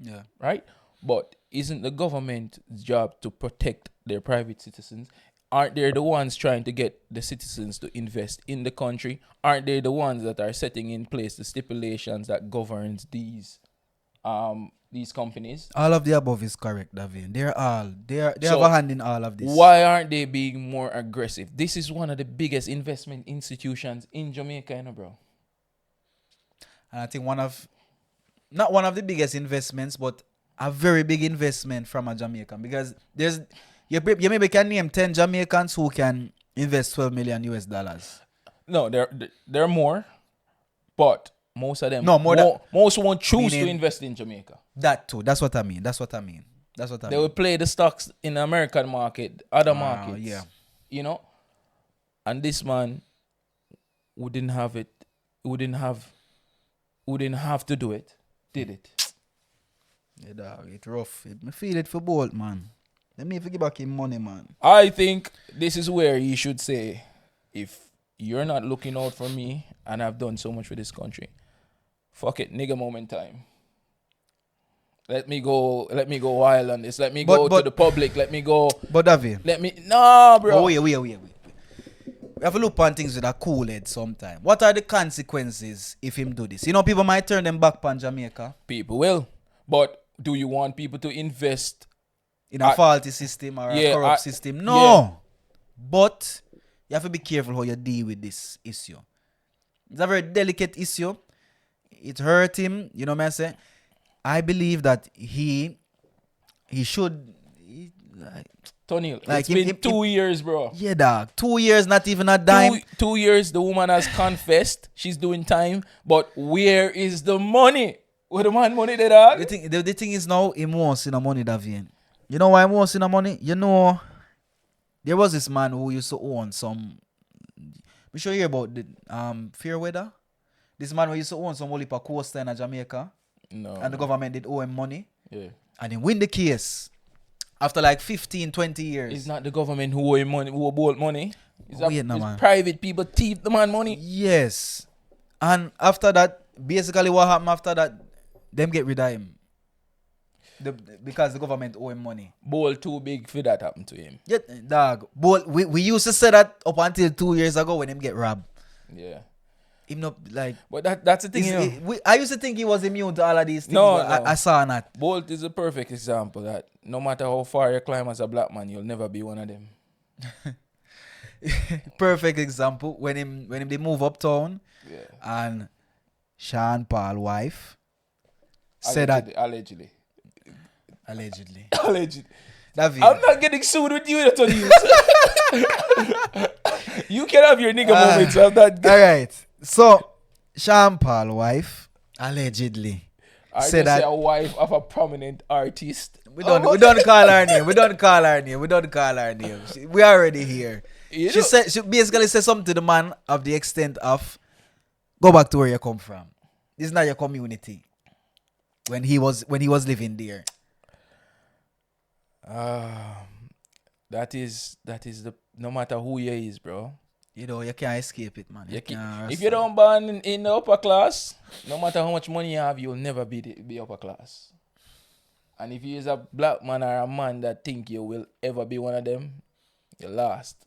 Yeah. right? But isn't the government's job to protect their private citizens? Aren't they the ones trying to get the citizens to invest in the country? Aren't they the ones that are setting in place the stipulations that governs these companies? All of the above is correct, Davin. They have So, a hand in all of this. Why aren't they being more aggressive? This is one of the biggest investment institutions in Jamaica, you know, bro. And I think not one of the biggest investments, but a very big investment from a Jamaican, because you maybe can name 10 Jamaicans who can invest $12 million US. No, there are more, but most of them, No, most won't choose to meaning- invest in Jamaica. That too. That's what I mean. They will play the stocks in the American market, other markets. yeah. You know? And this man wouldn't have to do it, did it? Yeah, dog, it's rough. Me feel it for Bolt, man. Let me give back him money, man. I think this is where he should say, if you're not looking out for me and I've done so much for this country, fuck it, nigga moment time. Let me go wild on this. Let me go to the public. Let me go. But Davi, No, bro. wait. We have to look on things with a cool head sometime. What are the consequences if him do this? You know, people might turn them back on Jamaica People will. But do you want people to invest? in a faulty system or a corrupt system. No. Yeah. But you have to be careful how you deal with this issue. It's a very delicate issue. It hurt him. You know what I'm saying? I believe that he should... Tonniel, Like it's been 2 years, bro. Yeah, dog. 2 years, not even a dime. 2 years, the woman has confessed. She's doing time. But where is the money? Where the man money there, dog? The thing is now, he won't see no money, Davian. You know why he won't see no money? You know, there was this man who used to own some... We should hear about the fair weather. This man who used to own some Olipa coaster in Jamaica. No. And the government did owe him money. Yeah. And he win the case. After like 15, 20 years. It's not the government who owe him money, who owe money. It's man. Private people thief the man money. Yes. And after that, basically what happened after that, them get rid of him. Because the government owe him money. Bolt too big for that happen to him. Yeah, dog. But we used to say that up until 2 years ago when him get robbed. Yeah. Him not like... But that's the thing, you know. I used to think he was immune to all of these things, No, but no. I saw not. Bolt is a perfect example that no matter how far you climb as a black man, you'll never be one of them. Perfect example when him they move uptown, Yeah. and Sean Paul wife said that Allegedly. allegedly. I'm not getting sued with you, Tonniel. You can have your nigga moments. I'm not All right. So Sean Paul wife allegedly said that a wife of a prominent artist. we don't call her name. We don't call her name. We already here. You She know- said she basically said something to the man of the extent of go back to where you come from. This is not your community. When he was living there. That is the no matter who you is, bro. You know, you can't escape it, man. If you don't born in the upper class, no matter how much money you have, you'll never be upper class. And if you is a black man or a man that think you will ever be one of them, you're lost.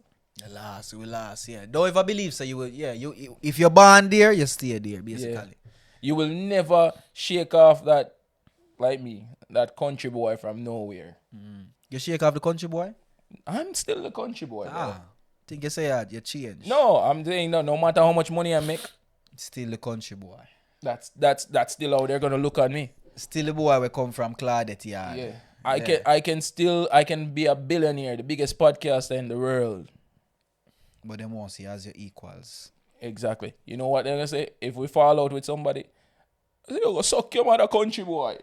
You last, yeah. Don't ever believe so you will, yeah. You if you're born there, you stay there, basically. Yeah. You will never shake off that, like me, that country boy from nowhere. You shake off the country boy? I'm still the country boy, bro. Think you say that you change. No, I'm saying no matter how much money I make, Still the country boy. that's still how they're gonna look at me. Still the boy we come from Claudette yard. Yeah. I can be a billionaire, the biggest podcaster in the world. But they won't see as your equals. Exactly. You know what they're gonna say? If we fall out with somebody, you go suck your mother country boy.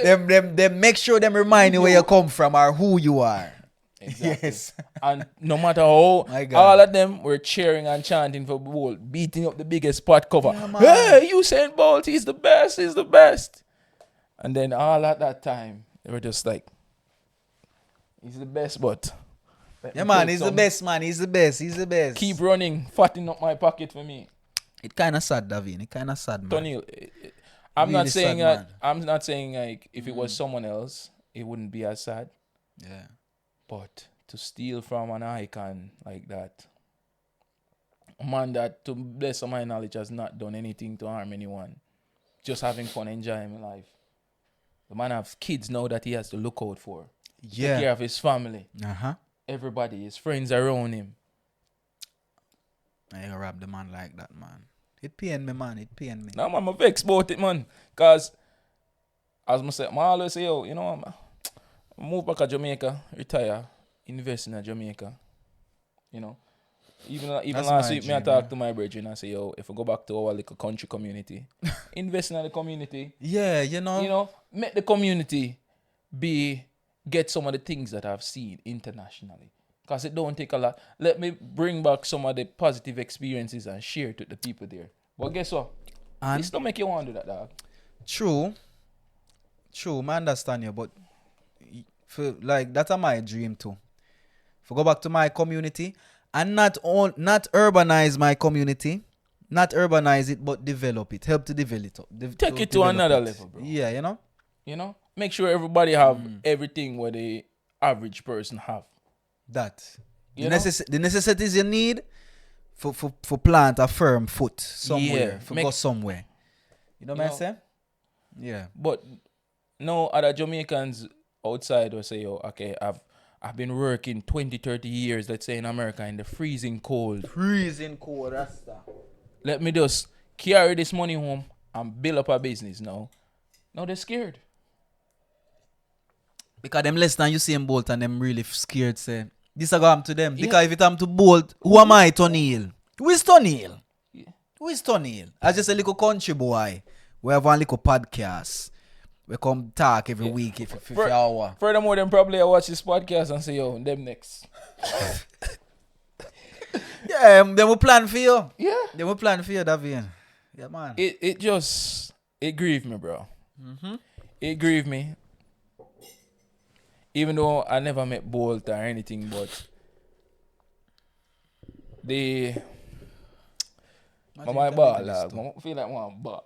them make sure them remind you where you come from or who you are. Exactly. Yes. And no matter how, My God. all of them were cheering and chanting for Bolt, beating up the biggest spot cover. Yeah, man. Hey, Usain Bolt, he's the best, he's the best. And then all at that time, they were just like, he's the best, but Yeah, man, he's the best, man. He's the best. He's the best. keep running, fattening up my pocket for me. It kind of sad, Davin. It kind of sad, man. Tonniel, I'm Really not saying sad, that. man. I'm not saying like if it was someone else, it wouldn't be as sad. Yeah. But to steal from an icon like that, a man that, to the best of my knowledge, has not done anything to harm anyone, just having fun, enjoying life. The man has kids now that he has to look out for. Take care Yeah. of his family. Uh-huh. Everybody, his friends around him. I rob the man like that, man. It pain me, man. It pain me. Now I'm vexed about it, man. Because, as I say, I always say, yo, you know, I'm move back to Jamaica, retire, invest in Jamaica. You know. Even That's last my week, me I dream, talk yeah. to my brethren and I say, yo, if we go back to our little country community, invest in the community, Yeah, you know. make the community get some of the things that I've seen internationally. Because it don't take a lot. Let me bring back some of the positive experiences and share it with the people there. But guess what? And This don't make you want to do that, dog. true, I understand you, but for, like that's my dream too. If I go back to my community and not urbanize my community, not urbanize it, but develop it, help to develop it. Take it to another level, bro. Yeah, you know. You know? Make sure everybody have everything what the average person have. That You the, know? the necessities you need for plant a firm foot somewhere, Yeah, for make- go somewhere. You know what You I'm know? saying? Yeah. But no other Jamaicans outside will say, oh, okay, I've been working 20, 30 years, let's say in America, in the freezing cold. Freezing cold, Rasta. Let me just carry this money home and build up a business now. Now they're scared. Because them less than Usain Bolt and them really scared say, this a go happen to them. Yeah. Because if it happen to Bolt, who am I, Tonniel? Who is Tonniel? Yeah. Who is Tonniel? I just a little country boy. We have one little podcast. We come talk every week if hour. Furthermore, them probably I watch this podcast and say, yo, them next. Yeah, then we plan for you. Yeah. Then we plan for you, Davian. Yeah, man. It grieved me, bro. It grieved me. Even though I never met Bolt or anything, but my ball, dog. I feel like my ball.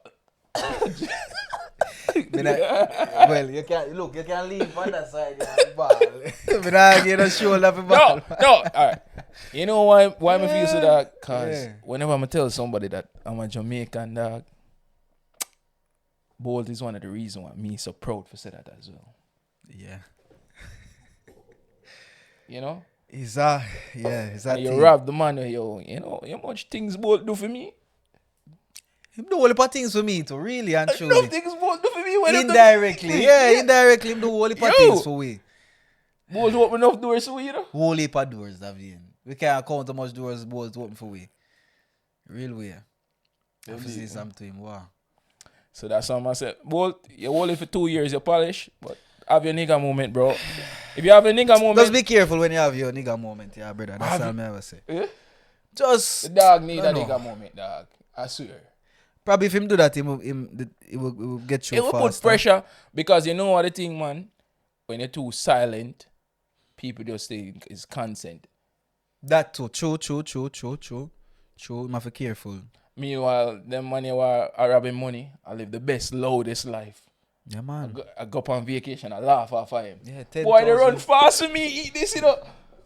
Well, you can leave on that side. But I get a shoulder for ball. No, all right. You know why I feel so that? Because whenever I tell somebody that I'm a Jamaican, dog, Bolt is one of the reasons why me so proud for say that as well. Yeah. You know? Is that You thing. rob the man, yo. You know how much things Bolt do for me? Him do a whole heap of things for me too, really and Enough truly. things Bolt do for me when Indirectly, indirectly, him do a whole heap of Yo. things for we. Bolt open enough doors for you, know? Whole heap of doors, Davian. We can't count how much doors Bolt open for we. Real way. I have to say something to him, wow. So that's how I said, Bolt, you hold it for 2 years, you polish, but have your nigga moment, bro. If you have a nigga moment, Just be careful when you have your nigga moment, yeah, brother. That's all I ever say. eh? Just The dog need No, a no. nigga moment, dog. I swear. probably if him do that, he will get you It will put faster. pressure because you know what the thing, man. When you're too silent, people just think it's consent. That too. True. You must be careful. Meanwhile, them money were robbing money. I live the best, loudest life. Yeah, man. I go up on vacation, I laugh off of him. Yeah, 10,000. Boy, they run fast with me, eat this, you know.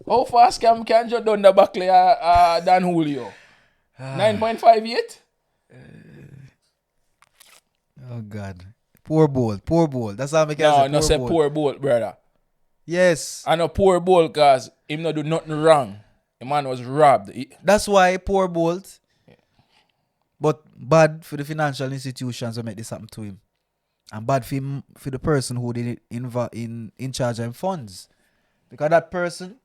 How fast can you done the Buckley Dan Julio? 9.5 yet? Oh, God. Poor ball. That's how I can say No, say ball. poor Bolt, brother. Yes. I know poor Bolt because him not do nothing wrong. The man was robbed. That's why poor Bolt. But bad for the financial institutions who make this happen to him. And bad for him, for the person who did it in charge of him funds. Because that person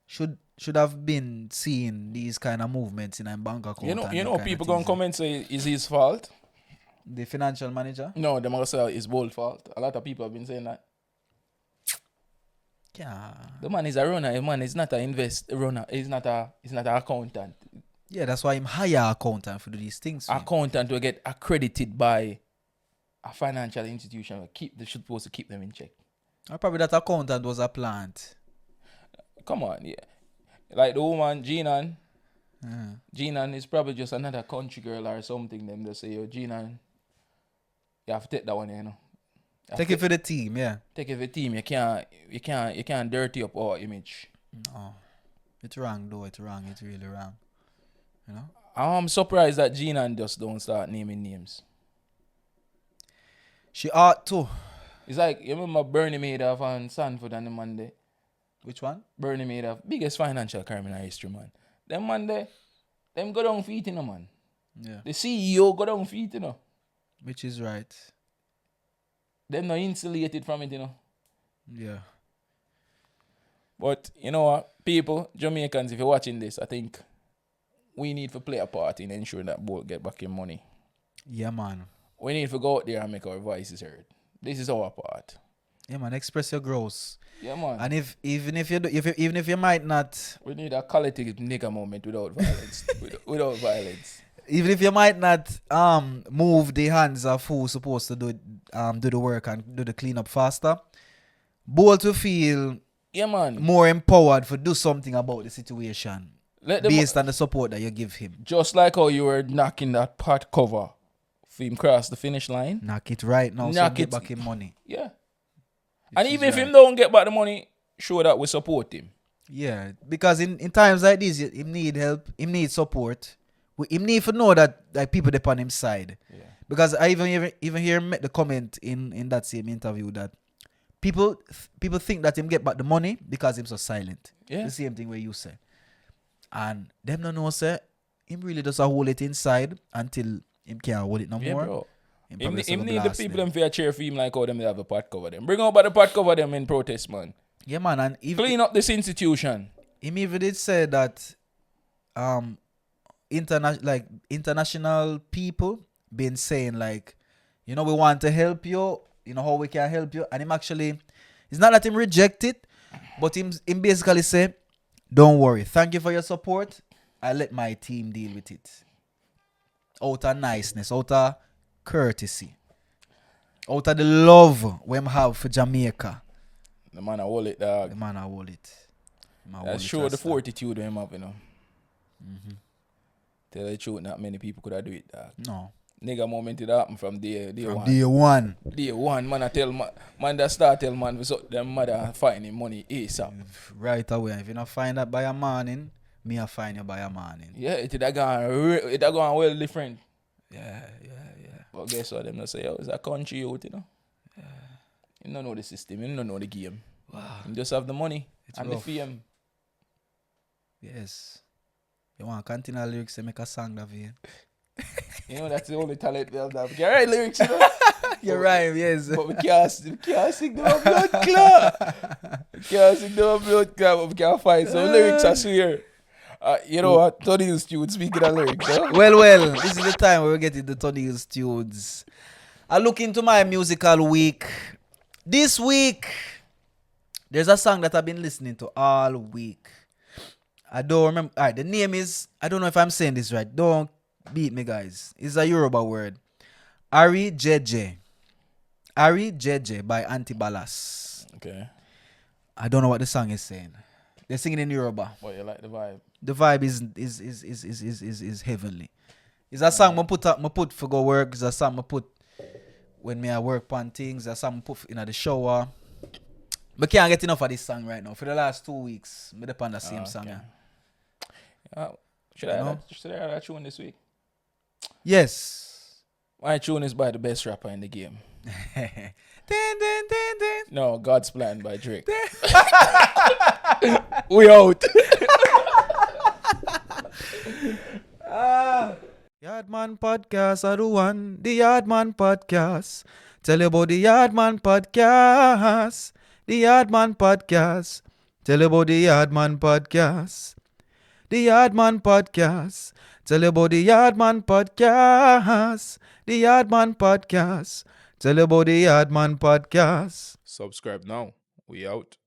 should have been seeing these kind of movements in a bank account. You know, people gonna come and say is his fault. The financial manager. No, they must say it's Bolt's fault. A lot of people have been saying that. Yeah. The man is a runner. The man is not an runner. He's not an accountant. Yeah, that's why I'm hire accountant for these things. Accountant will get accredited by a financial institution. They should supposed to keep them in check. Probably that accountant was a plant. Come on, yeah. Like the woman, Jinan. Jinan is probably just another country girl or something. Them they say, yo, Jinan, you have to take that one, you know. Take it for the team, yeah. Take it for the team. You can't dirty up our image. No. It's wrong though, it's wrong. It's really wrong. You know? I'm surprised that Jinan just don't start naming names. She ought to. It's like, you remember Bernie Madoff on Sanford on the Monday? Which one? Bernie Madoff, biggest financial crime in history, man. Them Monday, them go down feet, you know, man. Yeah. The CEO go down feet, you know. Which is right. Them not insulated from it, you know. Yeah. But, you know what, people, Jamaicans, if you're watching this, I think we need to play a part in ensuring that Bolt get back in money. Yeah, man. We need to go out there and make our voices heard. This is our part. Yeah, man. Express your growth. Yeah, man. And even if you might not, We need a collective Nikka moment without violence. without violence. even if you might not move the hands of who's supposed to do the work and do the cleanup faster, Bolt will feel Yeah, man. more empowered to do something about the situation Let them, based on the support that you give him. just like how you were knocking that pot cover for him cross the finish line. Knock it right now, so Knock get it. back in money. Yeah. And is even if right. him don't get back the money, show that we support him. Yeah, because in times like this, him need help, him need support. Him need to know that like people depend on him side. Yeah. Because I even hear him make the comment in that same interview that people think that him get back the money because him so silent. Yeah. The same thing where you say. And them don't know, say, him really just hold it inside until him can't hold it no Yeah, more. bro. Him Him probably him sort of need the blast people them. them for a cheer for him like how them they have a pot cover them. Bring out by the pot cover them in protest, man. Yeah, man, and Clean up this institution. him even did say that international people been saying like, you know, we want to help you, you know how we can help you. And him actually, it's not that him reject it, but him basically say, don't worry, thank you for your support. I let my team deal with it. Out of niceness, out of courtesy, out of the love we have for Jamaica. The man I hold it, dog. The man I hold it. That show the fortitude him have, you know. Tell the truth, not many people could have do it, dog. No. Nigga moment it happen from day From one. day one. Day one, man I tell man that start tell man so them mother finding money ASAP. Right away. If you not find that by a morning, me I find you by a morning. Yeah, it a gone well different. Yeah. But guess what them not say, it's a country youth, you know. Yeah. You don't know the system, you don't know the game. Wow. You just have the money and rough. the fame. Yes. You want to continue lyrics and make a song, David? You know that's the only talent we have. We can write lyrics, you know. You're right, yes. But we can't sing them a blood clot. We can't sing them a blood clot, but we can find some lyrics, I swear. You know what? Tonniel's tune, speaking of lyrics, huh? Well, this is the time where we get into Tonniel's tunes. I look into my musical week. This week, there's a song that I've been listening to all week. I don't remember. All right, the name is, I don't know if I'm saying this right. Don't beat me, guys. It's a Yoruba word. Ari Jeje by Antibalas. Okay. I don't know what the song is saying. They're singing in Yoruba. But you like the vibe? The vibe is heavenly. It's a song I put for go work. It's a song I put when me I work on things. It's a song I put in the shower. But can't get enough of this song right now. For the last 2 weeks, me depend on the same song. Okay. Should I have that tune this week? Yes. My tune is by the best rapper in the game. Dun, dun, dun, dun. No, God's Plan by Drake. We out. Yardman Podcast, I do one. The Yardman Podcast. Tell you about the Yardman Podcast. The Yardman Podcast. Tell you about the Yardman Podcast. The Yardman Podcast. Tell you about the Yardman Podcast. The Yardman Podcast. Tell you about the Yardman Podcast. Subscribe now. We out.